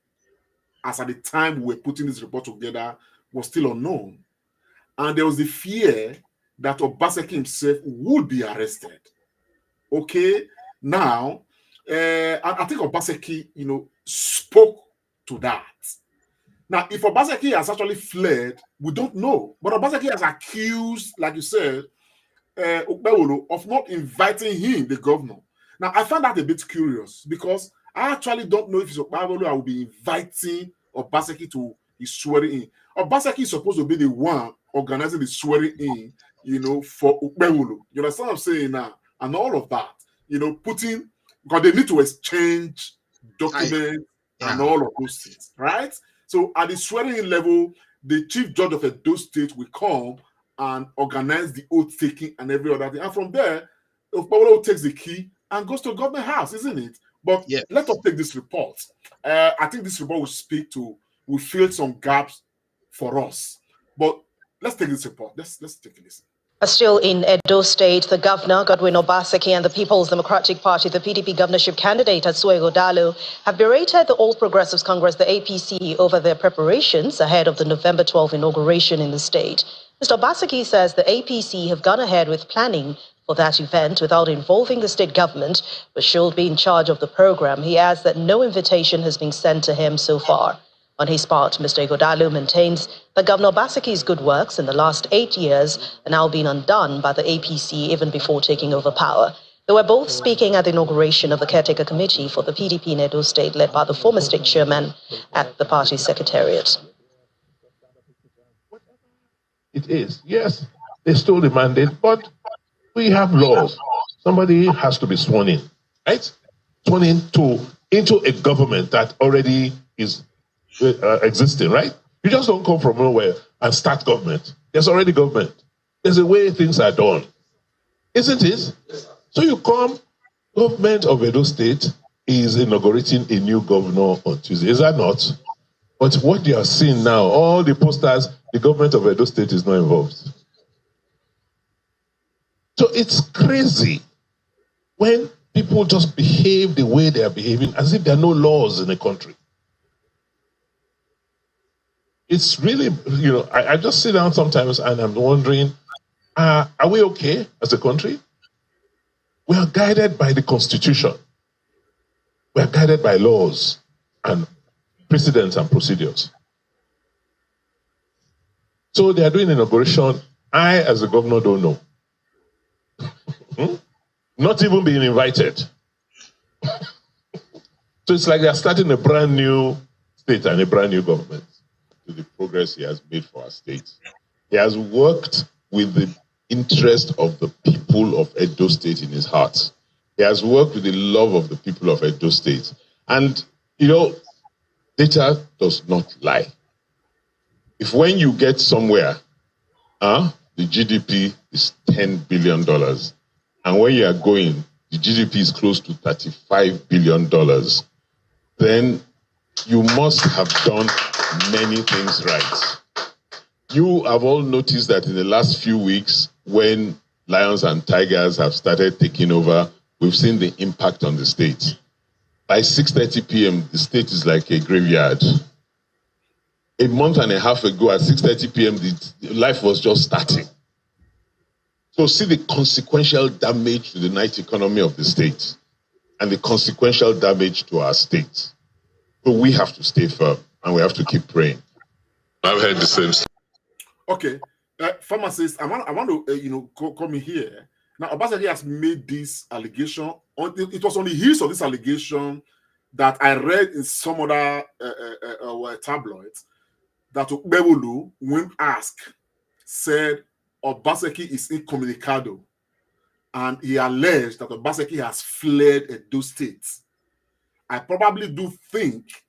as at the time we were putting this report together, was still unknown. And there was the fear that Obaseki himself would be arrested. Okay, now, I think Obaseki, spoke to that. Now, if Obaseki has actually fled, we don't know. But Obaseki has accused, like you said, Okpebholo of not inviting him, the governor. Now, I found that a bit curious because I actually don't know if it's Okpebholo I will be inviting Obaseki to his swearing in. Obaseki is supposed to be the one organizing the swearing in, for Okpebholo. You understand what I'm saying now? And all of that, because they need to exchange documents and all of those things, right? So at the swearing in level, the chief judge of Edo State will come and organize the oath taking and every other thing. And from there, Okpebholo takes the key and goes to government house, isn't it? But let us take this report. I think this report will fill some gaps for us. But let's take this report. Let's take a listen. Still in Edo State, the governor, Godwin Obaseki, and the People's Democratic Party, the PDP governorship candidate, Okpebholo, have berated the All Progressives Congress, the APC, over their preparations ahead of the November 12 inauguration in the state. Mr. Obaseki says the APC have gone ahead with planning for that event without involving the state government, which should be in charge of the program. He adds that no invitation has been sent to him so far. On his part, Mr. Okpebholo maintains that Governor Obaseki's good works in the last 8 years are now being undone by the APC even before taking over power. They were both speaking at the inauguration of the caretaker committee for the PDP in Edo State, led by the former state chairman at the party secretariat. It is, yes, they stole the mandate, but we have laws. Somebody has to be sworn in, right? Sworn into a government that already is existing, right? You just don't come from nowhere and start government. There's already government. There's a way things are done, isn't it? So you come, government of Edo State is inaugurating a new governor on Tuesday. Is that not? But what you are seeing now, all the posters, the government of Edo State is not involved. So it's crazy when people just behave the way they are behaving as if there are no laws in the country. It's really, I just sit down sometimes and I'm wondering, are we okay as a country? We are guided by the Constitution. We are guided by laws and precedents and procedures. So they are doing inauguration. I, as a governor, don't know. Not even being invited. So it's like they're starting a brand new state and a brand new government to the progress he has made for our state. He has worked with the interest of the people of Edo State in his heart. He has worked with the love of the people of Edo State. And, data does not lie. If when you get somewhere, the GDP is $10 billion, and when you are going, the GDP is close to $35 billion, then you must have done many things right. You have all noticed that in the last few weeks, when lions and tigers have started taking over, we've seen the impact on the state. By 6:30 p.m., the state is like a graveyard. A month and a half ago at 6:30 p.m., the life was just starting. So see the consequential damage to the night economy of the state and the consequential damage to our state. So we have to stay firm and we have to keep praying. I've heard the same stuff. Okay. Pharmacist, I want to come in here. Now, Obaseki has made this allegation. It was on the heels of this allegation that I read in some other tabloids that Okpebholo, when asked, said Obaseki is incommunicado, and he alleged that Obaseki has fled Edo State. I probably do think,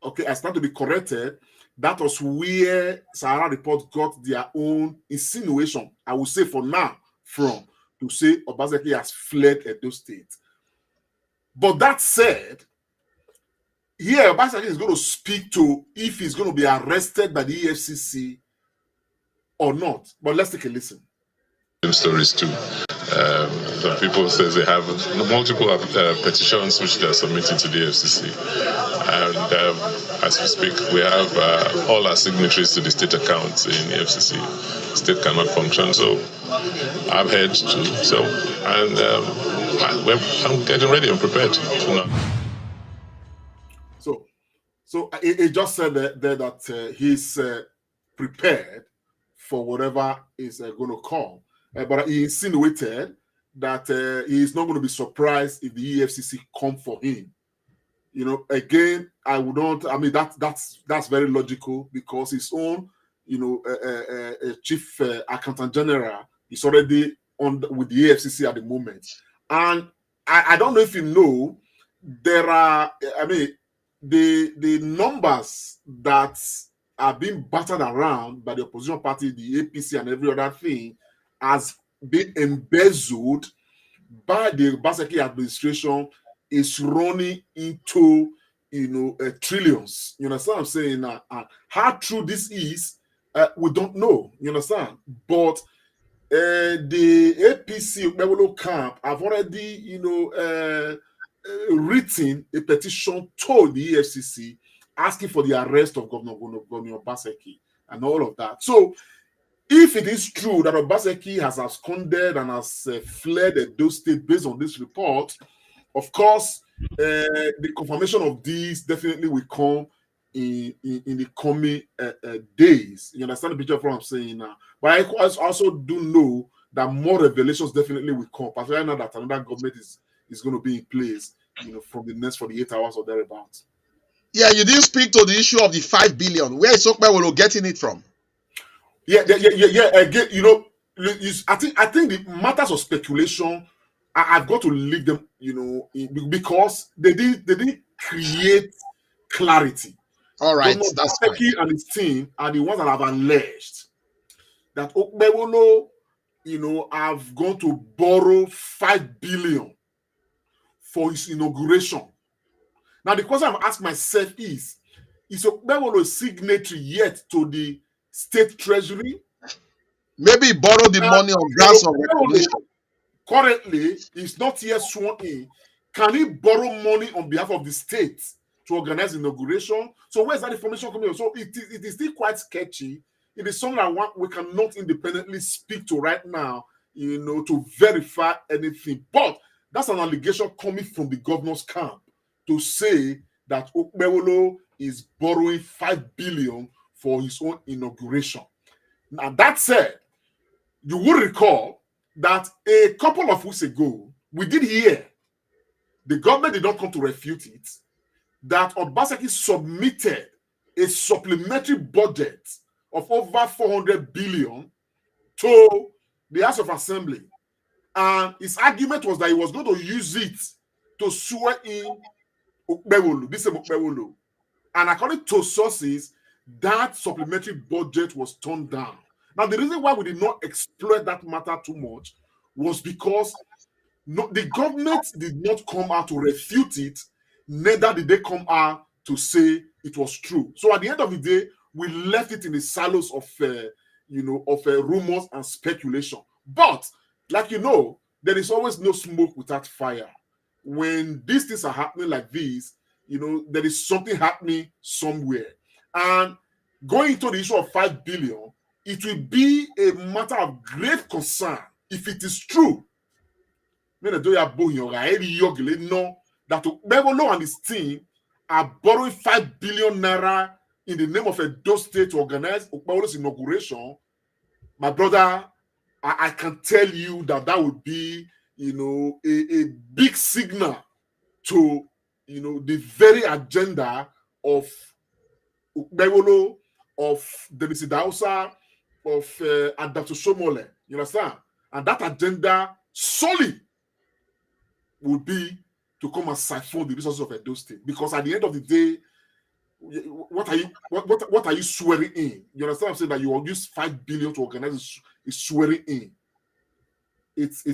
okay, I stand to be corrected, that was where Sahara Report got their own insinuation, I will say for now, from, to say Obaseki has fled Edo State. But that said, here Obaseki is going to speak to if he's going to be arrested by the EFCC or not. But let's take a listen. Stories too. Some people say they have multiple petitions which they are submitting to the FCC, and as we speak, we have all our signatories to the state accounts in the FCC. The state cannot function, so I've heard too. So, and I'm getting ready and prepared. So it just said that he's prepared for whatever is going to come. But he insinuated that he is not going to be surprised if the EFCC come for him. You know, again, I would not. I mean, that's very logical because his own, chief accountant general is already on with the EFCC at the moment, and I don't know if you know, there are. I mean, the numbers that are being battered around by the opposition party, the APC, and every other thing, has been embezzled by the Obaseki administration, is running into trillions. You understand what I'm saying? How true this is, we don't know. You understand? But the APC Okpebholo camp have already, written a petition to the EFCC asking for the arrest of Governor Obaseki and all of that. So, if it is true that Obaseki has absconded and has fled Edo State based on this report, of course, the confirmation of this definitely will come in the coming days. You understand the picture of what I'm saying now? But I also do know that more revelations definitely will come, particularly now that another government is going to be in place, from the next 48 hours or thereabouts. Yeah, you didn't speak to the issue of the 5 billion. Where is Okpebholo getting it from? Yeah. Again, I think the matters of speculation, I've got to leave them, because they didn't create clarity. All right, that's fine. And his team are the ones that have alleged that Okpebholo, have gone to borrow 5 billion for his inauguration. Now, the question I've asked myself is Okpebholo's signatory yet to the state treasury? Maybe he borrowed the money on grounds of recognition. Currently, he's not yet sworn in. Can he borrow money on behalf of the state to organize inauguration? So where's that information coming from? So it is still quite sketchy. It is something that we cannot independently speak to right now, to verify anything. But that's an allegation coming from the governor's camp to say that Okpebholo is borrowing 5 billion for his own inauguration. Now, that said, you will recall that a couple of weeks ago, we did hear, the government did not come to refute it, that Obaseki submitted a supplementary budget of over 400 billion to the House of Assembly. And his argument was that he was going to use it to swear in Okpebholo, this Okpebholo. And according to sources, that supplementary budget was turned down. Now, the reason why we did not exploit that matter too much was because the government did not come out to refute it, neither did they come out to say it was true. So at the end of the day, we left it in the silos of rumors and speculation. But, like there is always no smoke without fire. When these things are happening like this, there is something happening somewhere. And going into the issue of 5 billion, it will be a matter of great concern if it is true. That Okpebholo and his team are borrowing 5 billion naira in the name of Edo State to organize Okpebholo's inauguration. my brother, I can tell you that would be, a big signal to, the very agenda of Okpebholo, of Dennis Idausa, of Adapto Somole. You understand? And that agenda solely would be to come and siphon the resources of Edo State. Because at the end of the day, what are you swearing in? You understand what I'm saying? That you will use 5 billion to organize is swearing in. It's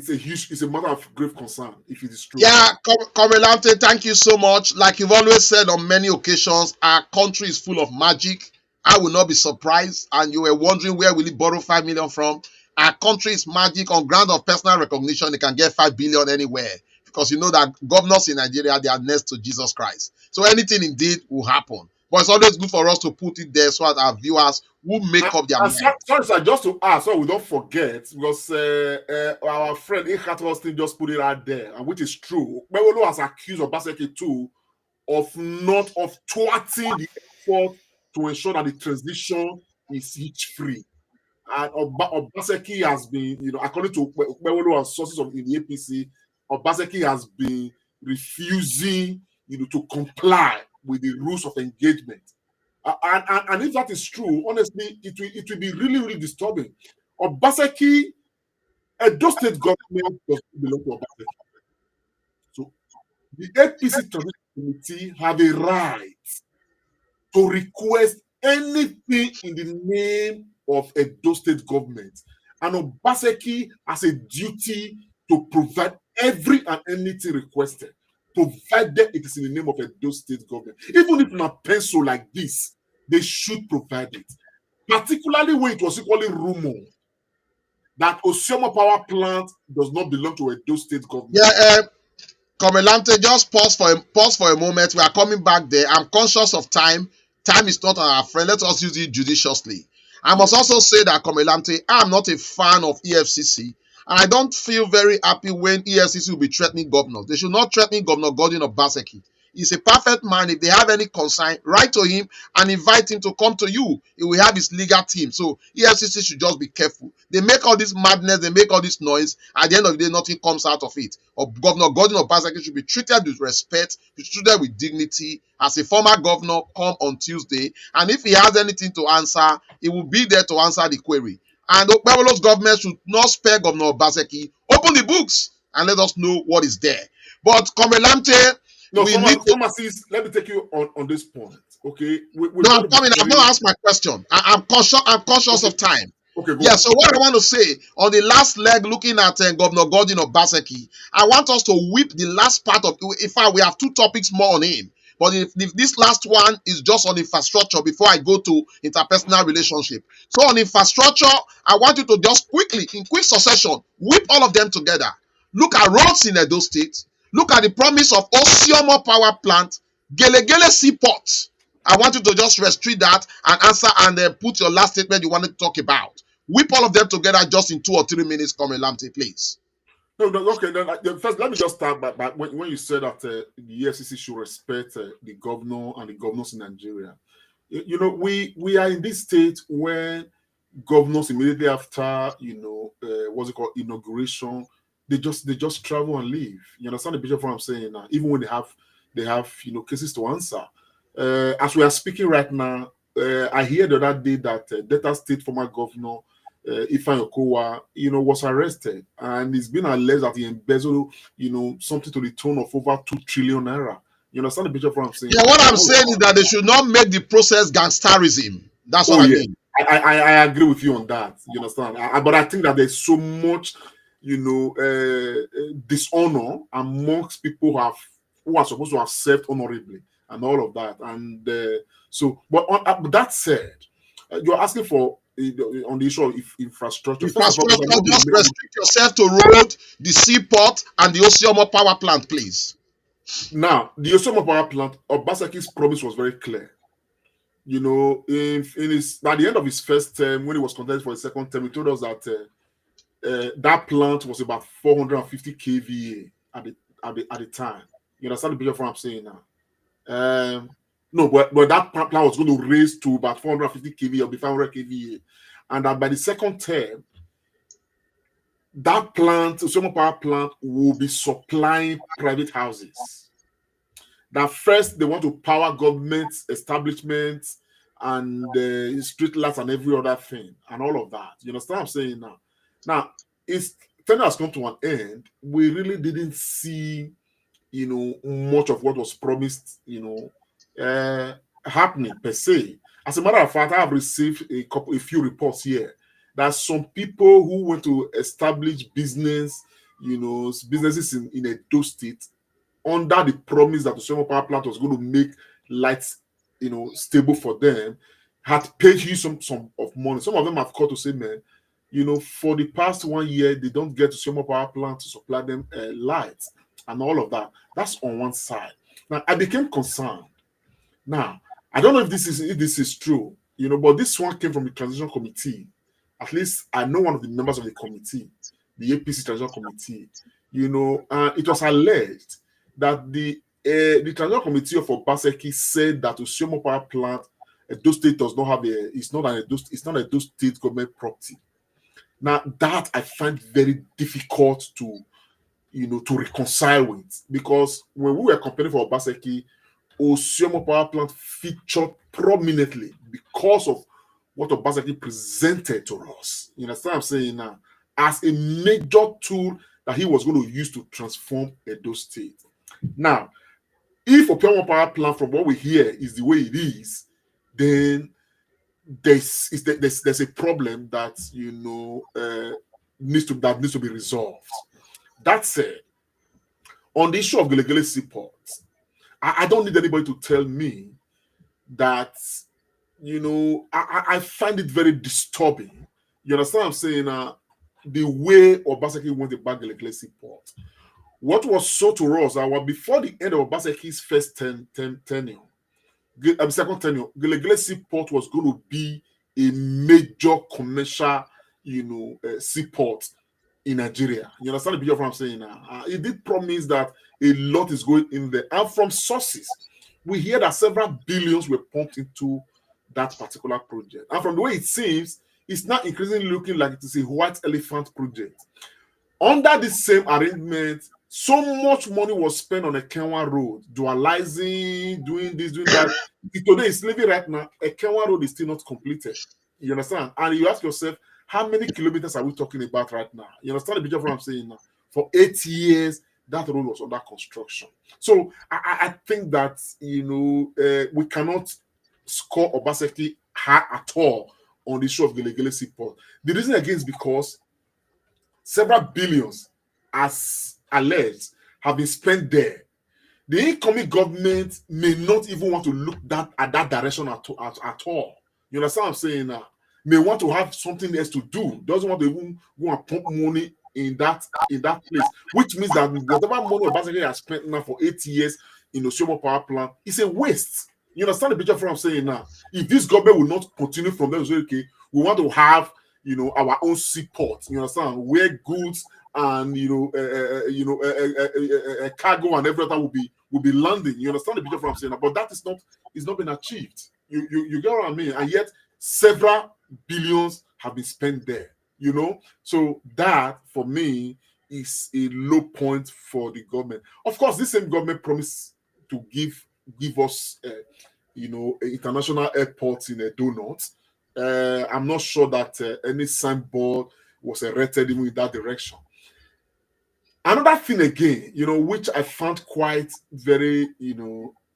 a matter of grave concern if it is true. Yeah, Comrade, thank you so much. Like you've always said on many occasions, our country is full of magic. I will not be surprised. And you were wondering where will he borrow 5 million from? Our country is magic. On ground of personal recognition, they can get 5 billion anywhere. Because you know that governors in Nigeria, they are next to Jesus Christ. So anything indeed will happen. But it's always good for us to put it there so that our viewers will make up their mind. Sorry, sir, just to ask, so we don't forget, because our friend Ikat Austin just put it out there, and which is true. Okpebholo has accused Obaseki too of thwarting the effort to ensure that the transition is hitch-free. And Obaseki has been, according to Okpebholo and sources in the APC, Obaseki has been refusing, to comply with the rules of engagement. And if that is true, honestly, it will be really, really disturbing. Obaseki, Edo State government does not belong to Obaseki. So the APC Transition Committee have a right to request anything in the name of Edo State government. And Obaseki has a duty to provide every and anything requested, provided it is in the name of Edo State government. Even if not pencil like this, they should provide it. Particularly when it was equally rumored that Osioma Power Plant does not belong to Edo State government. Yeah, Comrade, just pause for a moment. We are coming back there. I'm conscious of time. Time is not our friend. Let us use it judiciously. I must also say that, Comrade, I'm not a fan of EFCC. And I don't feel very happy when EFCC will be threatening governors. They should not threaten Governor Godwin Obaseki. He's a perfect man. If they have any concern, write to him and invite him to come to you. He will have his legal team. So EFCC should just be careful. They make all this madness, they make all this noise. At the end of the day, nothing comes out of it. Or Governor Godwin Obaseki should be treated with respect, be treated with dignity. As a former governor, come on Tuesday. And if he has anything to answer, he will be there to answer the query. And Okpebholo's government should not spare Governor Obaseki. Open the books and let us know what is there. But Comrade Lamte, pharmacist, let me take you on this point. Okay. I'm coming. I'm going to ask my question. I'm conscious of time. Okay. Yeah. So what I want to say on the last leg, looking at Governor Godwin Obaseki, I want us to whip the last part of. In fact, we have 2 topics more on him. But if this last one is just on infrastructure before I go to interpersonal relationship. So on infrastructure, I want you to just quickly, in quick succession, whip all of them together. Look at roads in Edo State. Look at the promise of Osioma Power Plant, Gelegele Seaport. I want you to just restrict that and answer and then put your last statement you wanted to talk about. Whip all of them together just in 2 or 3 minutes, Comrade Lamte, please. No, okay. Then first, let me just start by when you said that the EFCC should respect the governor and the governors in Nigeria. We are in this state when governors immediately after what's it called, inauguration, they just travel and leave. You understand the picture of what I'm saying now? Even when they have cases to answer. As we are speaking right now, I hear the other day that Delta State former governor Ifeanyi Okowa, was arrested, and it's been alleged that he embezzled, something to the tune of over 2 trillion naira. You understand the picture of what I'm saying? Yeah, what I'm saying is that they should not make the process gangsterism. That's what I mean. I agree with you on that. You understand? But I think that there's so much, dishonor amongst people who are supposed to have served honorably and all of that. And but that said, you're asking for on the issue of infrastructure. Just restrict yourself to road, the seaport, and the Osioma Power Plant, please. Now, the Osioma Power Plant, Obaseki's promise was very clear. At the end of his first term, when he was contested for his second term, he told us that that plant was about 450 kVA at the time. You understand the picture of what I'm saying now? No, but that plant was going to raise to about 450 kVA or be 500 kVA. and that by the second term, that plant, Somo Power Plant, will be supplying private houses. That first they want to power government establishments and street lights and every other thing and all of that. You understand what I'm saying now? Now, it's tenure has come to an end. We really didn't see, much of what was promised, happening per se. As a matter of fact, I have received a few reports here that some people who went to establish businesses in Edo State under the promise that the Somo Power Plant was going to make lights, stable for them, had paid you some of money. Some of them have called to say, man, for the past 1 year, they don't get to Somo Power Plant to supply them lights and all of that. That's on one side. Now, I became concerned. Now, I don't know if this is true, but this one came from the transition committee. At least I know one of the members of the committee, the APC transition committee. It was alleged that the transition committee of Obaseki said that Osiomo Power Plant, Edo State does not have it's not an Edo State government property. Now that I find very difficult to reconcile with, because when we were campaigning for Obaseki, Osiomo Power Plant featured prominently because of what Obaseki presented to us. You understand what I'm saying now? As a major tool that he was going to use to transform Edo State. Now, if Okpebholo Power Plant, from what we hear, is the way it is, then there's a problem that needs to be resolved. That said, on the issue of Gelegele Seaports, I don't need anybody to tell me that I find it very disturbing. You understand what I'm saying? The way Obaseki went about Gelegele Seaport. What was so to us that before the end of Obaseki's first tenure, second tenure, Gelegele Seaport was going to be a major commercial, seaport in Nigeria. You understand the picture of what I'm saying now? It did promise that a lot is going in there. And from sources, we hear that several billions were pumped into that particular project. And from the way it seems, it's now increasingly looking like it is a white elephant project. Under the same arrangement, so much money was spent on Ekenwa Road, dualizing, doing this, doing that. Today, it's living right now. Ekenwa Road is still not completed. You understand? And you ask yourself, how many kilometers are we talking about right now? You understand the picture of what I'm saying now? For 8 years, that road was under construction. So I think that we cannot score Obaseki high at all on the issue of Gelegele Seaport. The reason again is because several billions, as alleged, have been spent there. The incoming government may not even want to look at that direction at all. You understand what I'm saying now? May want to have something else to do. Doesn't want to even go and pump money in that place, which means that whatever money Obaseki has spent now for 8 years in Osiomo Power Plant is a waste. You understand the picture of what I'm saying now? If this government will not continue from there, say, okay, we want to have our own seaport. You understand, where goods and cargo and everything will be landing. You understand the picture of what I'm saying now? But that is not been achieved. You get what I mean? And yet several billions have been spent there. So that for me is a low point for the government. Of course, this same government promised to give us international airports in Edo North. I'm not sure that any signboard was erected even in that direction. Another thing again, which I found quite very,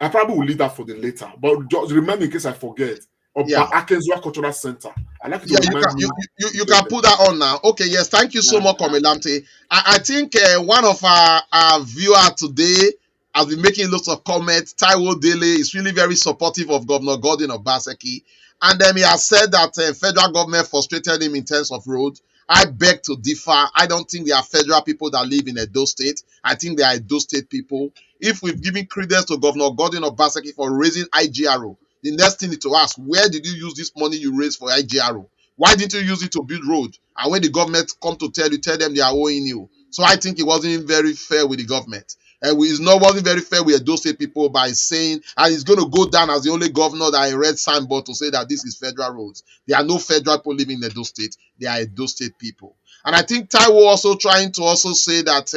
I probably will leave that for the later, but just remember in case I forget. Akenzua Cultural Center. I like to remind you can put that on now. Okay, yes, thank you so much, Komelamte. I think one of our viewers today has been making lots of comments. Taiwo Dele is really very supportive of Governor Godwin Obaseki. And then he has said that federal government frustrated him in terms of roads. I beg to differ. I don't think they are federal people that live in Edo State. I think they are Edo State people. If we've given credence to Governor Godwin Obaseki for raising IGRO, the next thing is to ask, where did you use this money you raised for IGRO? Why didn't you use it to build road? And when the government come to tell them they are owing you. So I think it wasn't very fair with the government. wasn't very fair with those state people by saying, and he's going to go down as the only governor that I read signboard to say that this is federal roads. There are no federal people living in Edo State. They are Edo State people. And I think Taiwo also trying to also say that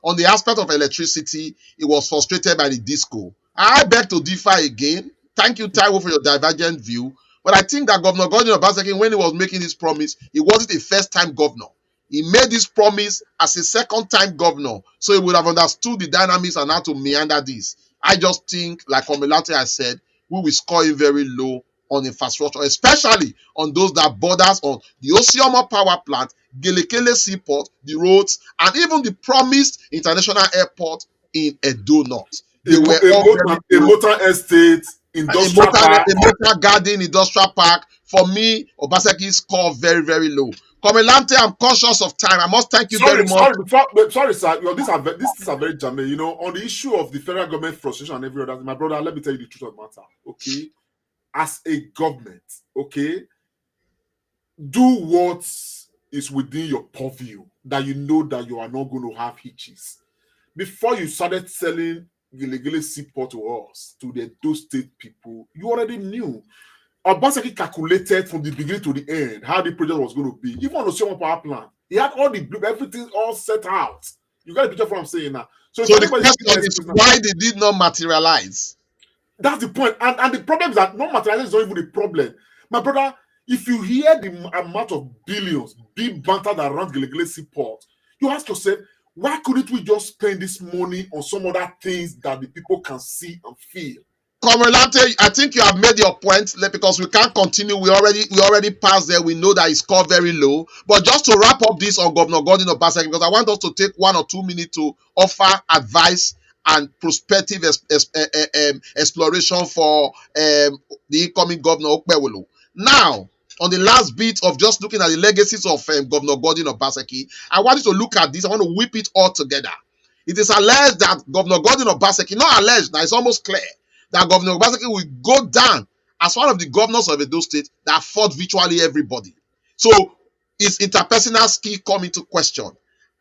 on the aspect of electricity, it was frustrated by the disco. I beg to differ again. Thank you, Taiwo, for your divergent view. But I think that Governor Godwin Obaseki, when he was making this promise, he wasn't a first-time governor. He made this promise as a second-time governor, so he would have understood the dynamics and how to meander this. I just think, like Omilante has said, we will score him very low on infrastructure, especially on those that borders on the Osioma power plant, Gelekele seaport, the roads, and even the promised international airport in Edo North. They were all a motor estate, industrial park. A motor garden, industrial park. For me, Obaseki score very, very low. Komilante, I'm conscious of time. I must thank you very much. Sorry, sir. These are very germane. On the issue of the federal government frustration and every other, my brother, let me tell you the truth of the matter. Okay, as a government, okay, do what is within your purview that you know that you are not going to have hitches. Before you started selling Gilegele seaport to us, to the Edo State people, you already knew. Obaseki calculated from the beginning to the end how the project was going to be. Even on the Osioma power plant, he had all the everything all set out. You got a picture of what I'm saying now. So the question is why they did not materialize. That's the point. And the problem is that not materializing is not even the problem. My brother, if you hear the amount of billions being bantered around Gilegele seaport, you ask yourself, why couldn't we just spend this money on some other things that the people can see and feel? Komilante, I think you have made your point because we can't continue. We already passed there. We know that it's scored very low. But just to wrap up this on Governor Godwin Obaseki, because I want us to take 1 or 2 minutes to offer advice and prospective exploration for the incoming governor Okpebholo. Now, on the last bit of just looking at the legacies of Governor Godwin Obaseki, I want you to look at this. I want to whip it all together. It is alleged that Governor Godwin Obaseki, not alleged, now it's almost clear, that Governor Obaseki will go down as one of the governors of Edo State that fought virtually everybody. So his interpersonal skill come into question.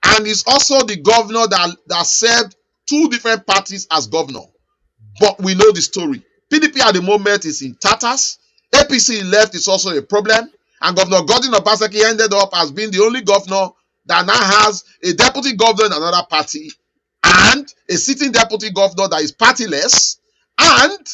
And he's also the governor that served 2 different parties as governor. But we know the story. PDP at the moment is in tatters. APC left is also a problem. And Governor Godwin Obaseki ended up as being the only governor that now has a deputy governor in another party and a sitting deputy governor that is partyless, and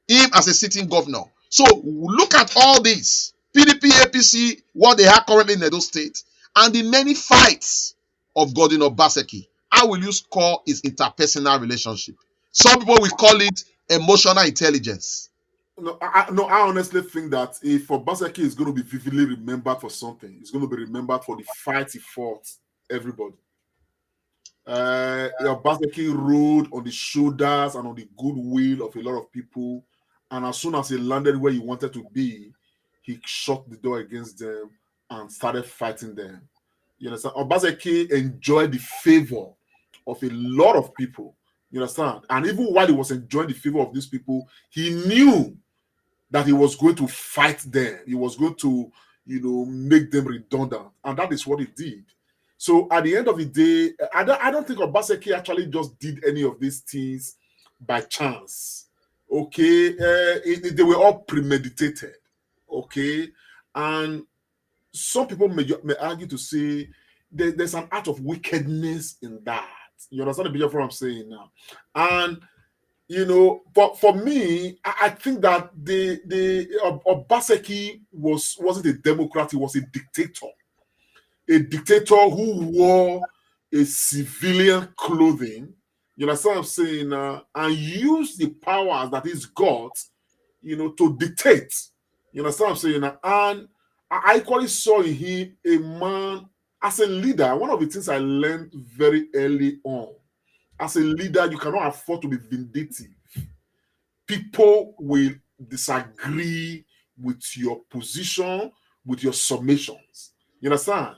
him as a sitting governor. So look at all this. PDP, APC, what they have currently in Edo State, and the many fights of Godwin Obaseki. How will you score his interpersonal relationship? Some people will call it emotional intelligence. No, I honestly think that if Obaseki is going to be vividly remembered for something, it's going to be remembered for the fight he fought everybody. Obaseki rode on the shoulders and on the goodwill of a lot of people, and as soon as he landed where he wanted to be, he shut the door against them and started fighting them. You understand? Obaseki enjoyed the favor of a lot of people. You understand? And even while he was enjoying the favor of these people, he knew that he was going to fight them. He was going to, make them redundant, and that is what he did. So at the end of the day, I don't think Obaseki actually just did any of these things by chance. Okay, they were all premeditated. Okay, and some people may argue to say there's an act of wickedness in that. You understand the bigger what I'm saying now? And for me, I think that the Obaseki wasn't a Democrat; he was a dictator. A dictator who wore a civilian clothing, you understand what I'm saying, and used the powers that he's got, to dictate. You understand what I'm saying? And I equally saw in him a man as a leader. One of the things I learned very early on, as a leader, you cannot afford to be vindictive. People will disagree with your position, with your submissions. You understand?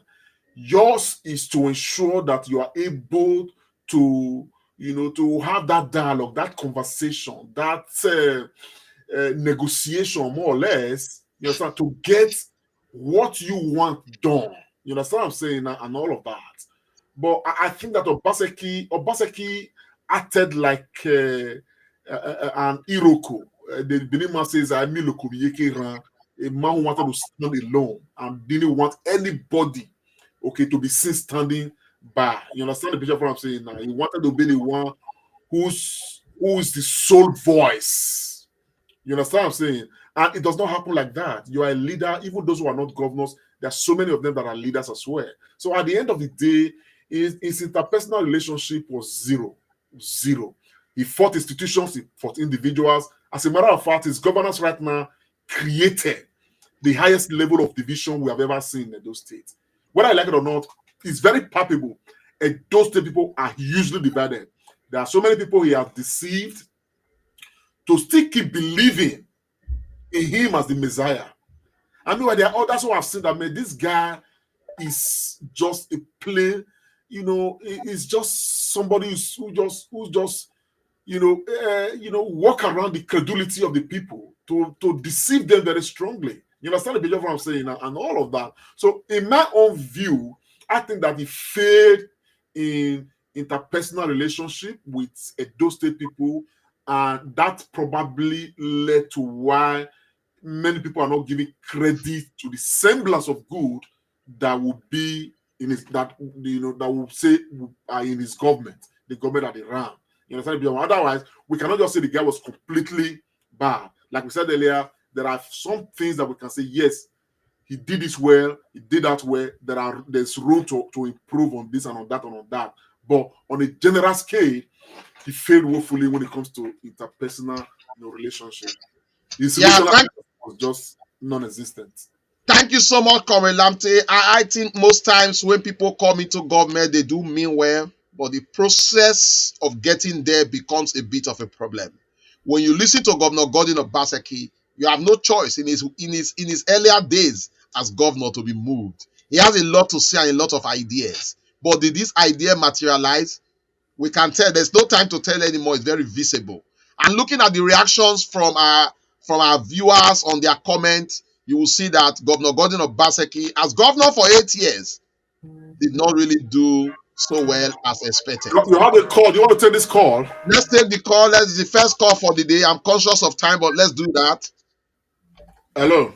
Yours is to ensure that you are able to, to have that dialogue, that conversation, that negotiation, more or less, you understand, to get what you want done. You understand what I'm saying, and all of that. But I think that Obaseki acted like an Iroko. The Benin man says, "I mean, a man who wanted to stand alone and didn't want anybody, okay, to be seen standing by." You understand the picture of what I'm saying now? He wanted to be the one who is the sole voice. You understand what I'm saying? And it does not happen like that. You are a leader, even those who are not governors, there are so many of them that are leaders as well. So at the end of the day, his interpersonal relationship was zero. He fought institutions, he fought individuals. As a matter of fact, his governance right now created the highest level of division we have ever seen in those states. Whether I like it or not, it's very palpable. And those state people are hugely divided. There are so many people he has deceived to still keep believing in him as the Messiah. I mean, there are others who have said that, man, this guy is just a plain, is just somebody who just walk around the credulity of the people to deceive them very strongly. You understand the picture of what I'm saying and all of that. So in my own view, I think that he failed in interpersonal relationship with Edo State people, and that probably led to why many people are not giving credit to the semblance of good that would be in his that would say are in his government, the government that he ran. You understand? Otherwise, we cannot just say the guy was completely bad. Like we said earlier, there are some things that we can say, yes, he did this well, he did that well. There's room to improve on this and on that and on that. But on a general scale, he failed woefully when it comes to interpersonal relationship. His relationship was just non-existent. Thank you so much, Comrade Lamte. I think most times when people come into government, they do mean well, but the process of getting there becomes a bit of a problem. When you listen to Governor Godwin Obaseki, you have no choice in his earlier days as governor to be moved. He has a lot to say and a lot of ideas. But did this idea materialize? We can tell. There's no time to tell anymore. It's very visible. And looking at the reactions from our viewers on their comments, you will see that Governor Godwin Obaseki, as governor for 8 years, did not really do so well as expected. You have a call. Do you want to take this call? Let's take the call. That's the first call for the day. I'm conscious of time, but let's do that. Hello.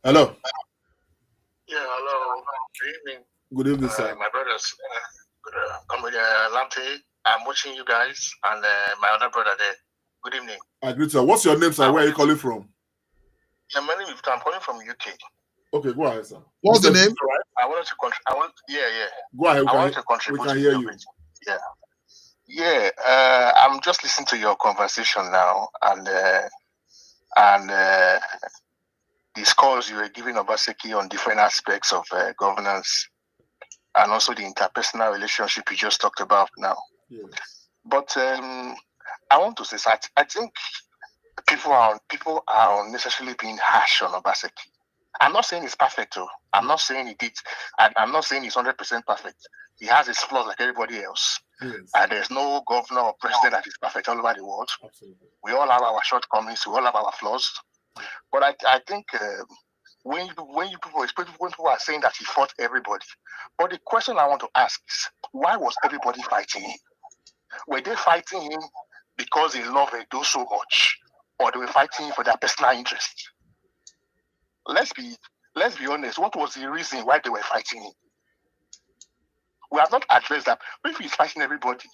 Hello. Yeah, hello. Good evening. Good evening, sir. My brothers. I'm with Lamte. I'm watching you guys and my other brother there. Good evening. I agree, sir. What's your name, sir? Where are you calling from? Yeah, my name is Victor. I'm calling from UK. Okay, go ahead, sir. What's the name? I wanted to contribute. Go ahead. I wanted to contribute. We can hear you. Yeah. I'm just listening to your conversation now, and the scores you were giving Obaseki on different aspects of governance, and also the interpersonal relationship you just talked about now. Yes. But I want to say, I think people are unnecessarily being harsh on Obaseki. I'm not saying he's perfect, though. I'm not saying he did. I'm not saying he's 100% perfect. He has his flaws like everybody else. Yes. And there's no governor or president that is perfect all over the world. Absolutely. We all have our shortcomings. We all have our flaws. But I think when people are saying that he fought everybody, but the question I want to ask is, why was everybody fighting him? Were they fighting him because they love Edo so much, or they were fighting him for their personal interest? Let's be honest. What was the reason why they were fighting him? We have not addressed that. But if he's fighting everybody,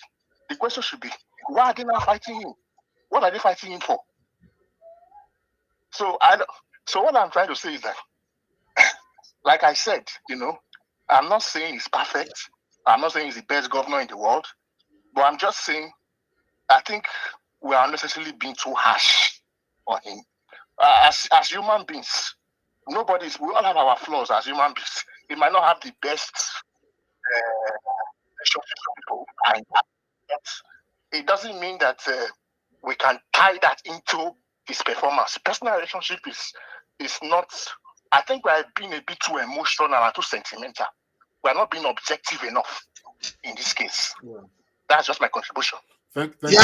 the question should be, why are they not fighting him? What are they fighting him for? So what I'm trying to say is that, like I said, I'm not saying he's perfect. I'm not saying he's the best governor in the world. But I'm just saying, I think we are unnecessarily being too harsh on him. As human beings, we all have our flaws as human beings. He might not have the best relationship with people, but it doesn't mean that we can tie that into his performance. Personal relationship is not. I think we are being a bit too emotional and too sentimental. We are not being objective enough in this case. Yeah. That's just my contribution. Thank you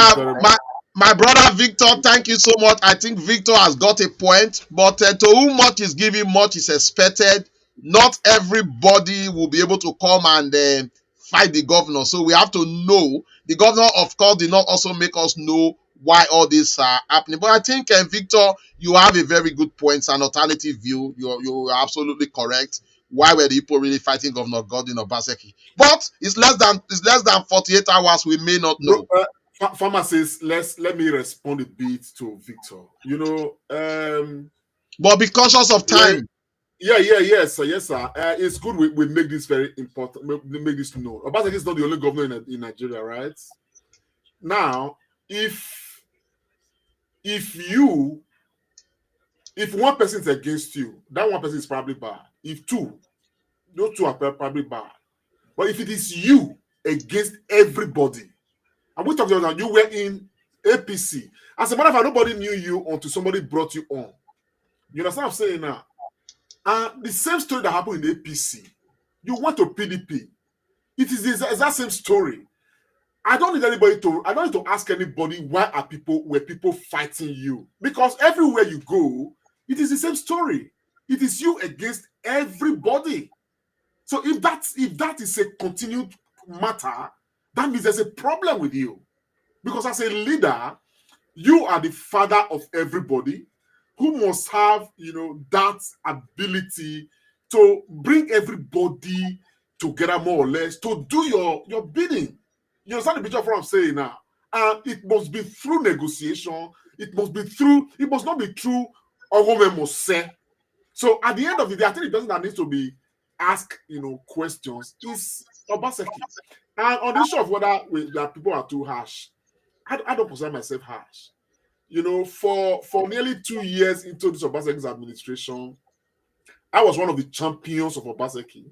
my brother Victor, thank you so much. I think Victor has got a point, but to whom much is given, much is expected. Not everybody will be able to come and fight the governor. So we have to know. The governor, of course, did not also make us know why all this are happening. But I think, Victor, you have a very good point, an alternative view. You are absolutely correct. Why were the people really fighting Governor Godwin Obaseki? But it's less than 48 hours. We may not know. Pharmacist, let me respond a bit to Victor. But be cautious of time. Yes, sir. It's good we make this very important. Make this known. Obaseki is not the only governor in Nigeria, right? Now, if one person is against you, that one person is probably bad. If those two are probably bad. But if it is you against everybody, and we talked about that you were in APC. As a matter of fact, nobody knew you until somebody brought you on. You understand what I'm saying now? And the same story that happened in APC. You went to PDP. It is the exact same story. I don't need to ask anybody why were people fighting you? Because everywhere you go, it is the same story. It is you against everybody. So if that is a continued matter, that means there's a problem with you. Because as a leader, you are the father of everybody who must have, that ability to bring everybody together more or less to do your bidding. You understand the picture of what I'm saying now? And it must be through negotiation. It must not be through say. So at the end of the day, I think the person that needs to be asked, questions is Obaseki. And on the issue of whether that people are too harsh, I don't consider myself harsh. For nearly 2 years into this Obaseki's administration, I was one of the champions of Obaseki,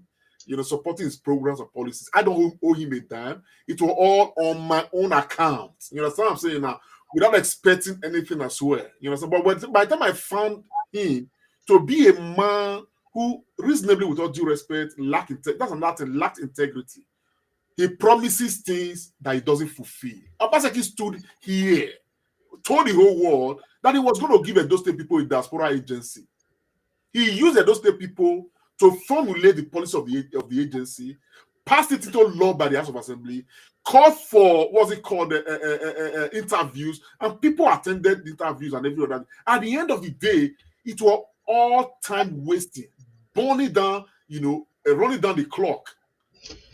supporting his programs and policies. I don't owe him a dime. It was all on my own account. You understand what I'm saying now? Without expecting anything as well. You understand? But by the time I found him to be a man who reasonably, with all due respect, lacked integrity. He promises things that he doesn't fulfill. Obaseki stood here, told the whole world that he was going to give Edo State people a diaspora agency. He used Edo State people to formulate the policy of the agency, passed it into law by the House of Assembly, called for interviews, and people attended the interviews and every other. At the end of the day, it was all time wasting, burning down, running down the clock.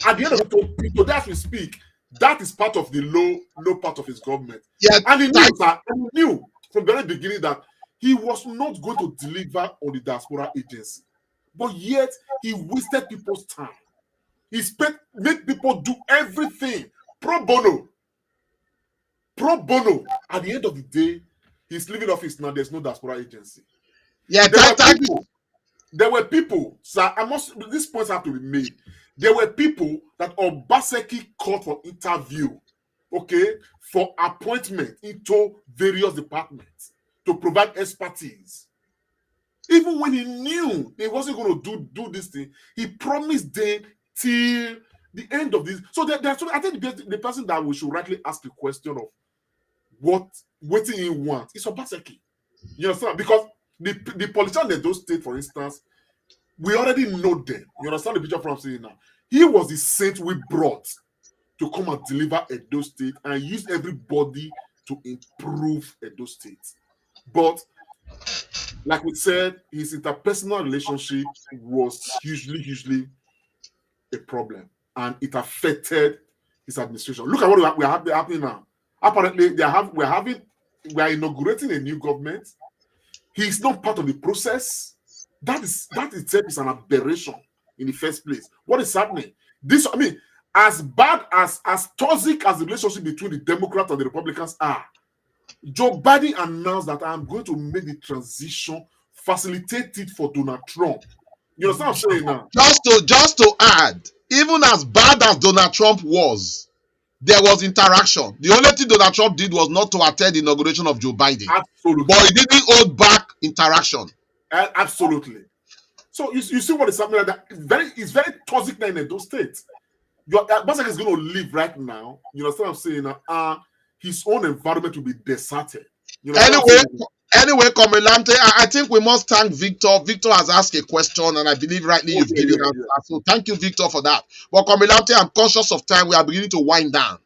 At the end of it, as we speak, that is part of the low part of his government. Yeah, and he knew from the very beginning that he was not going to deliver on the diaspora agency. But yet, he wasted people's time. He made people do everything pro bono. Pro bono. At the end of the day, he's leaving office now. There's no diaspora agency. Yeah, there were people, sir, these points have to be made. There were people that Obaseki called for interview, for appointment into various departments to provide expertise. Even when he knew he wasn't going to do this thing, he promised them till the end of this. So I think the person that we should rightly ask the question of what he wants is Obaseki. You understand? Because the politicians in those states, for instance, we already know them. You understand the picture from saying now? He was the saint we brought to come and deliver Edo State and use everybody to improve Edo State. But like we said, his interpersonal relationship was hugely a problem, and it affected his administration. Look at what we are happening now. Apparently, we are inaugurating a new government. He's not part of the process. That itself is an aberration in the first place. What is happening? As bad as toxic as the relationship between the Democrats and the Republicans are, Joe Biden announced that I'm going to make the transition, facilitate it for Donald Trump. You understand what I'm saying now? Just to add, even as bad as Donald Trump was, there was interaction. The only thing Donald Trump did was not to attend the inauguration of Joe Biden. Absolutely. But he didn't hold back interaction. Absolutely. So you see what is happening like that? It's very toxic now in those states. Obaseki is going to live right now. You understand what I'm saying? His own environment will be deserted. Anyway, Comrade Lamte, I think we must thank Victor. Victor has asked a question, and I believe rightly you've given answer. So thank you, Victor, for that. But Comrade Lamte, I'm conscious of time. We are beginning to wind down.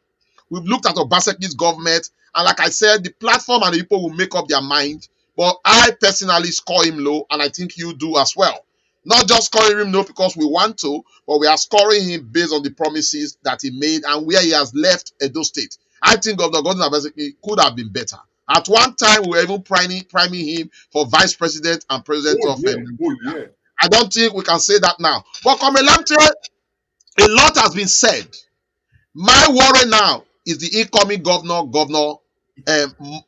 We've looked at Obaseki's government, and like I said, the platform and the people will make up their mind. But I personally score him low, and I think you do as well. Not just scoring him low because we want to, but we are scoring him based on the promises that he made and where he has left Edo State. I think Governor Gordon Obaseki could have been better. At one time, we were even priming him for vice president and president of Nigeria. I don't think we can say that now. But Comrade Lamte, a lot has been said. My worry now is the incoming governor,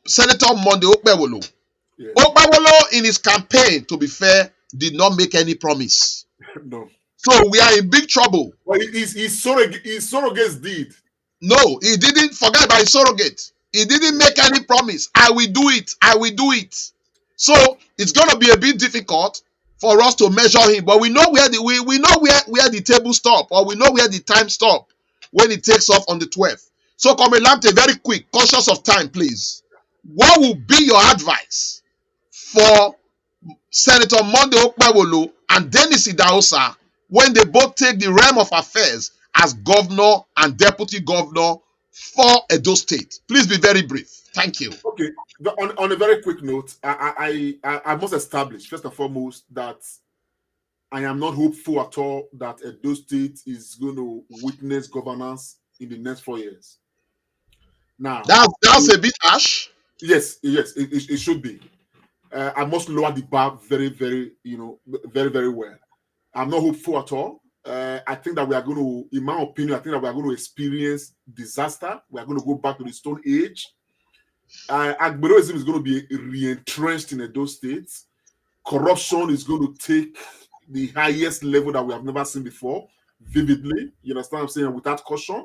Senator Monday Okpebholo. Yeah. Okpebholo, in his campaign, to be fair, did not make any promise. No. So we are in big trouble. Well, his surrogates did. No, he didn't. Forget about his surrogate. He didn't make any promise. I will do it. I will do it. So it's going to be a bit difficult for us to measure him. But we know where the table stop, or we know where the time stop when it takes off on the 12th. So, Comrade Lamte, very quick, conscious of time, please. What will be your advice for Senator Monday Okpebholo and Dennis Idahosa when they both take the realm of affairs as governor and deputy governor for Edo State? Please be very brief. Thank you. Okay. On a very quick note, I must establish, first and foremost, that I am not hopeful at all that Edo State is going to witness governance in the next 4 years. Now, that's a bit harsh. Yes, it should be. I must lower the bar very, very, very, very well. I'm not hopeful at all. I think that we are going to, in my opinion, I think that we are going to experience disaster. We are going to go back to the Stone Age. Okpebholoism is going to be re-entrenched in Edo State. Corruption is going to take the highest level that we have never seen before, vividly. You understand what I'm saying? Without caution.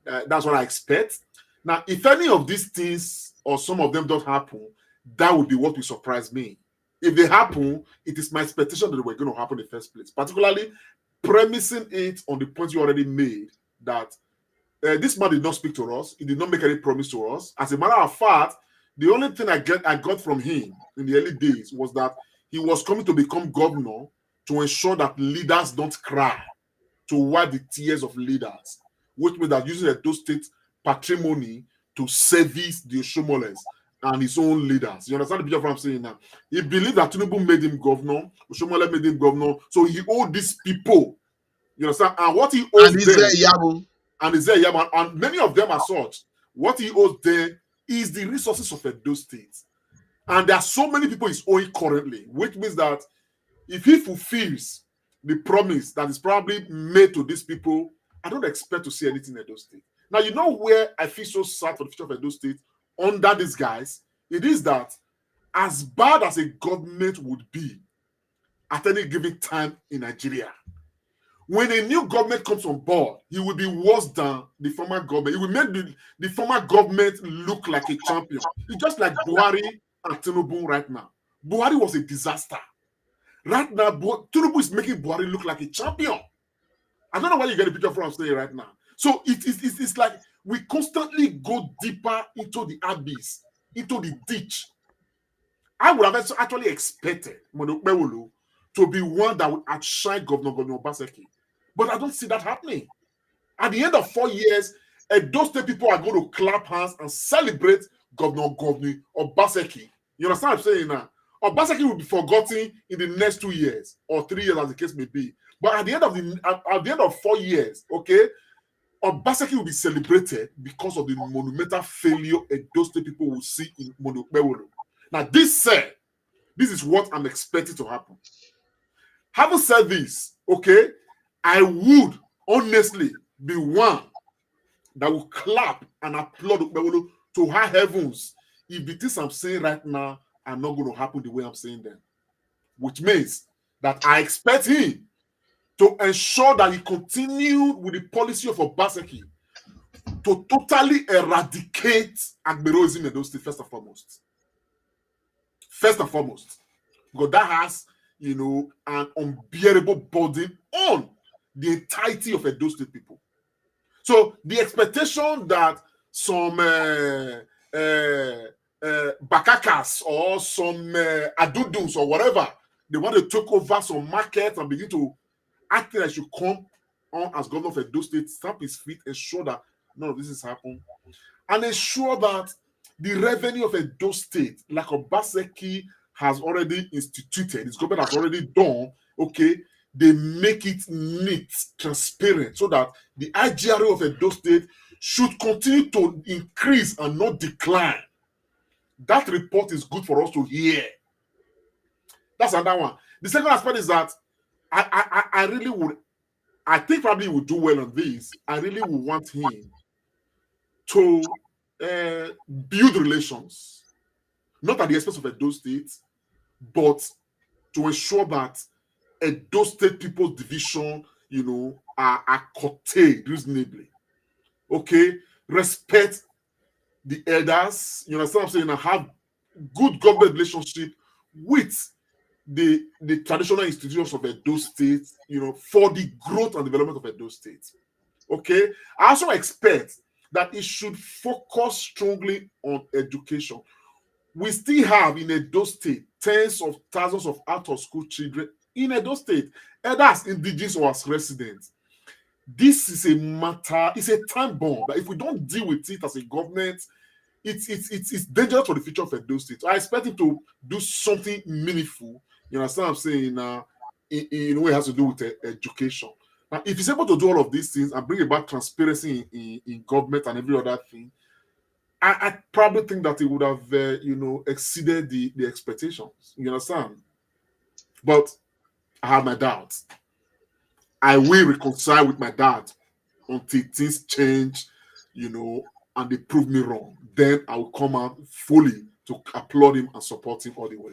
That's what I expect. Now, if any of these things or some of them don't happen, that would be what will surprise me. If they happen, it is my expectation that they were going to happen in the first place, particularly premising it on the point you already made that this man did not speak to us. He did not make any promise to us. As a matter of fact, the only thing I got from him in the early days was that he was coming to become governor to ensure that leaders don't cry, to wipe the tears of leaders, which means that using Edo State patrimony to service the Oshomoles and his own leaders. You understand the picture of what I'm saying now? He believed that Tinubu made him governor, Oshomole made him governor, so he owed these people. You understand? And what he owes them, and many of them are such, what he owes them is the resources of Edo State. And there are so many people he's owing currently, which means that if he fulfills the promise that is probably made to these people, I don't expect to see anything in Edo State. Now, you know where I feel so sad for the future of Edo State under these guys? It is that as bad as a government would be at any given time in Nigeria, when a new government comes on board, he will be worse than the former government. It will make the former government look like a champion. It's just like Buhari and Tinubu right now. Buhari was a disaster. Right now, Tinubu is making Buhari look like a champion. I don't know why you get a picture of what I'm saying right now. So it's like we constantly go deeper into the abyss, into the ditch. I would have actually expected Okpebholo to be one that would outshine Governor Obaseki. But I don't see that happening. At the end of 4 years, Edo State people are going to clap hands and celebrate Governor Obaseki. You understand what I'm saying now? Obaseki will be forgotten in the next 2 years or 3 years, as the case may be. But at the end of 4 years, okay, Obaseki will be celebrated because of the monumental failure Edo State people will see in Okpebholo. Now, this is what I'm expecting to happen. Having said this, okay, I would honestly be one that will clap and applaud Okpebholo to high heavens if the things I'm saying right now are not going to happen the way I'm saying them. Which means that I expect him to ensure that he continued with the policy of Obaseki to totally eradicate Okpebholoism in those states, first and foremost. First and foremost. Because that has, an unbearable burden on the entirety of Edo State people. So the expectation that some bakakas or some aduduns or whatever. They want to take over some markets and begin to act like should come on as governor of Edo State, stamp his feet, ensure that none of this has happened, and ensure that the revenue of Edo State, like Obaseki has already instituted, his government has already done, okay, they make it neat, transparent, so that the IGRA of Edo State should continue to increase and not decline. That report is good for us to hear. That's another one. The second aspect is that I really would, I think probably he would do well on this. I really would want him to build relations, not at the expense of Edo State, but to ensure that Edo State People's Division, are curtailed reasonably. Okay, respect the elders. You understand what I'm saying? And have good government relationship with the traditional institutions of Edo State, for the growth and development of Edo State. Okay, I also expect that it should focus strongly on education. We still have in Edo State tens of thousands of out-of-school children in Edo State, either as indigenous or as residents. This is a matter, it's a time bomb that if we don't deal with it as a government, it's dangerous for the future of Edo State. So I expect him to do something meaningful. You understand what I'm saying? In a way it has to do with education. Now, if he's able to do all of these things and bring about transparency in government and every other thing, I probably think that he would have, exceeded the expectations. You understand? But I have my doubts. I will reconcile with my dad until things change, and they prove me wrong. Then I will come out fully to applaud him and support him all the way.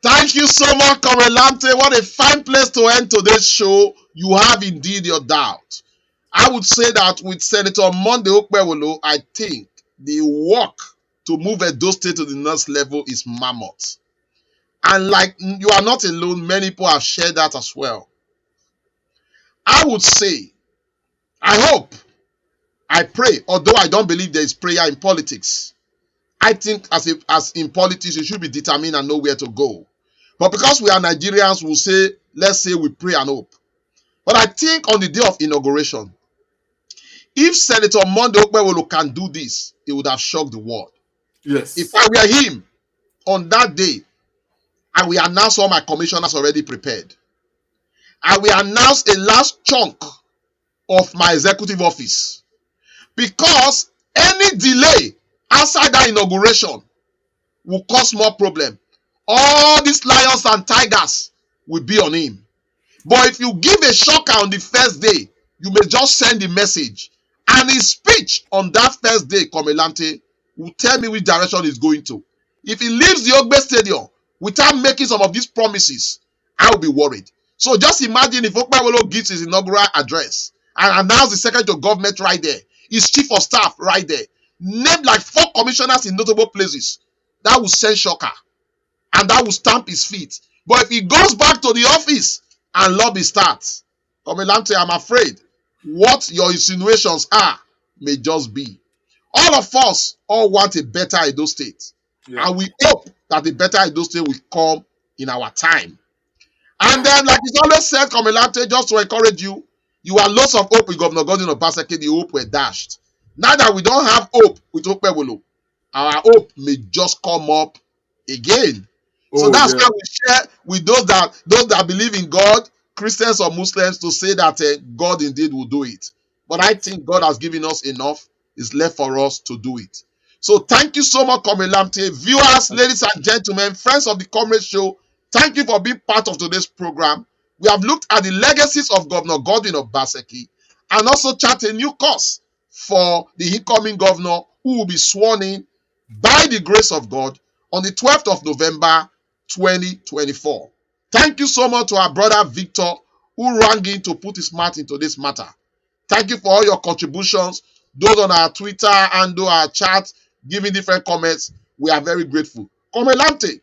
Thank you so much, Corelante. What a fine place to end today's show. You have indeed your doubt. I would say that with Senator Monday Okpebholo, I think the work to move Edo State to the next level is mammoth. And like you are not alone, many people have shared that as well. I would say, I hope, I pray, although I don't believe there is prayer in politics. I think as in politics, you should be determined and know where to go. But because we are Nigerians, we'll say, let's say we pray and hope. But I think on the day of inauguration, if Senator Monday Okpebholo can do this, it would have shocked the world. Yes. If I were him on that day, I will announce all my commissioners already prepared. I will announce a last chunk of my executive office. Because any delay outside that inauguration will cause more problem. All these lions and tigers will be on him. But if you give a shocker on the first day, you may just send the message. And his speech on that first day, Corelante, will tell me which direction he's going to. If he leaves the Ogbe Stadium without making some of these promises, I will be worried. So just imagine if Okpebholo gives his inaugural address and announce the Secretary of Government right there, his Chief of Staff right there, named like 4 commissioners in notable places, that will send shocker. And that will stamp his feet. But if he goes back to the office and lobby starts, Corelante, I'm afraid what your insinuations are may just be. All of us all want a better Edo State. Yeah. And we hope that the better Edo State will come in our time. And then, like it's always said, Corelante, just to encourage you, you had lots of hope with Governor Godwin Obaseki, the hope were dashed. Now that we don't have hope with Okpebholo, our hope may just come up again. So that's why we share with those that believe in God, Christians or Muslims, to say that God indeed will do it. But I think God has given us enough. It's left for us to do it. So thank you so much, Corelante. Viewers, ladies and gentlemen, friends of the Comrade Show, thank you for being part of today's program. We have looked at the legacies of Governor Godwin Obaseki and also chart a new course for the incoming governor who will be sworn in by the grace of God on the 12th of November 2024. Thank you so much to our brother Victor who rang in to put his mouth into this matter. Thank you for all your contributions. Those on our Twitter and our chat giving different comments. We are very grateful. Corelante,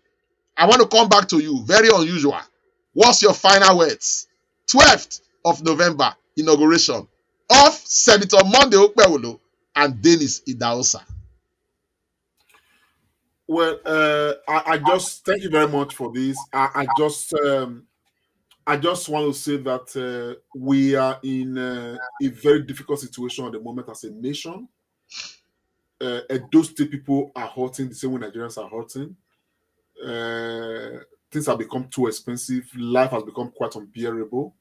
I want to come back to you. Very unusual. What's your final words? 12th of November, inauguration of Senator Monday Okpebholo and Dennis Idahosa. Well, I just thank you very much for this. I just want to say that we are in a very difficult situation at the moment as a nation. Those State people are hurting the same way Nigerians are hurting. Things have become too expensive. Life has become quite unbearable,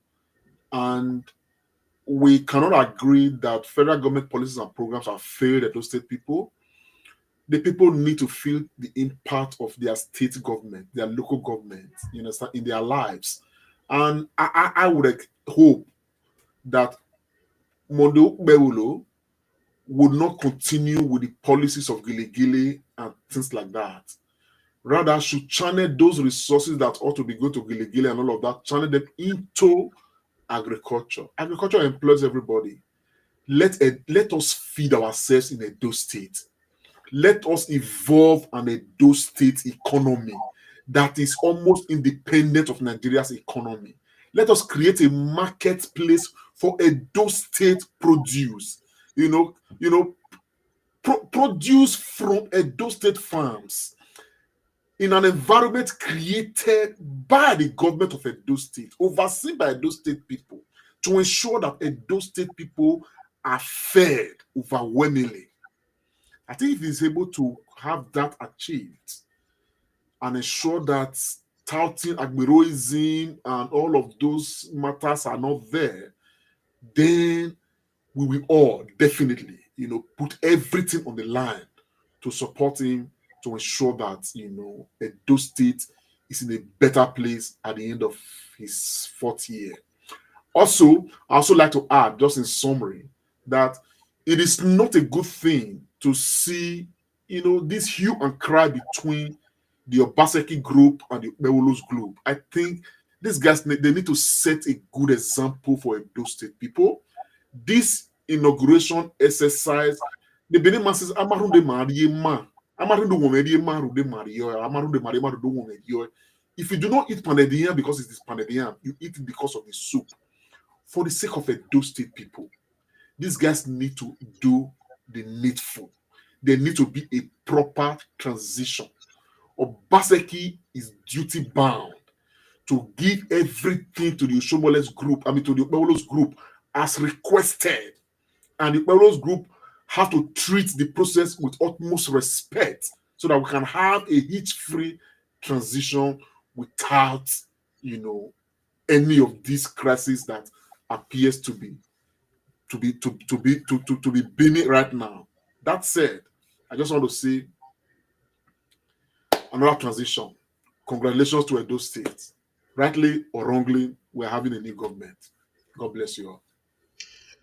and we cannot agree that federal government policies and programs have failed those State people. The people need to feel the impact of their state government, their local government, you understand, in their lives. And I would hope that Okpebholo would not continue with the policies of Gili and things like that. Rather, should channel those resources that ought to be going to Gili and all of that, channel them into agriculture. Agriculture employs everybody. Let us feed ourselves in Edo State. Let us evolve an Edo State economy that is almost independent of Nigeria's economy. Let us create a marketplace for Edo State produce. Produce from Edo State farms in an environment created by the government of Edo State, overseen by Edo State people, to ensure that Edo State people are fed overwhelmingly. I think if he's able to have that achieved and ensure that touting admiroism and all of those matters are not there, then we will all definitely, put everything on the line to support him, to ensure that, Edo State is in a better place at the end of his 4th year. Also, I also like to add, just in summary, that it is not a good thing to see, this hue and cry between the Obaseki group and the Okpebholo's group. I think these guys, they need to set a good example for Edo State people. This inauguration exercise, the Benin man says, if you do not eat pounded yam because it is pounded yam, you eat it because of the soup. For the sake of Edo State people, these guys need to do the needful. There need to be a proper transition. Obaseki is duty bound to give everything to the Oshomole's group, to the Okpebholo's group as requested. And the Okpebholo's group have to treat the process with utmost respect so that we can have a hitch-free transition without, any of these crises that appears to be beaming right now. That said, I just want to say another transition. Congratulations to Edo State. Rightly or wrongly, we're having a new government. God bless you all.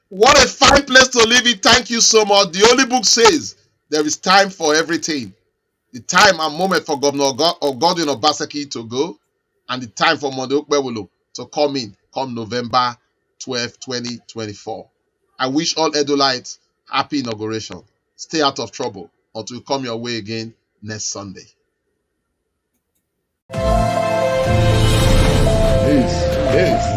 What a fine place to live in. Thank you so much. The Holy Book says there is time for everything. The time and moment for Governor Godwin Obaseki to go, and the time for Monday Okpebholo to come in come November 12, 2024. I wish all Edolites happy inauguration. Stay out of trouble until we come your way again next Sunday. Peace.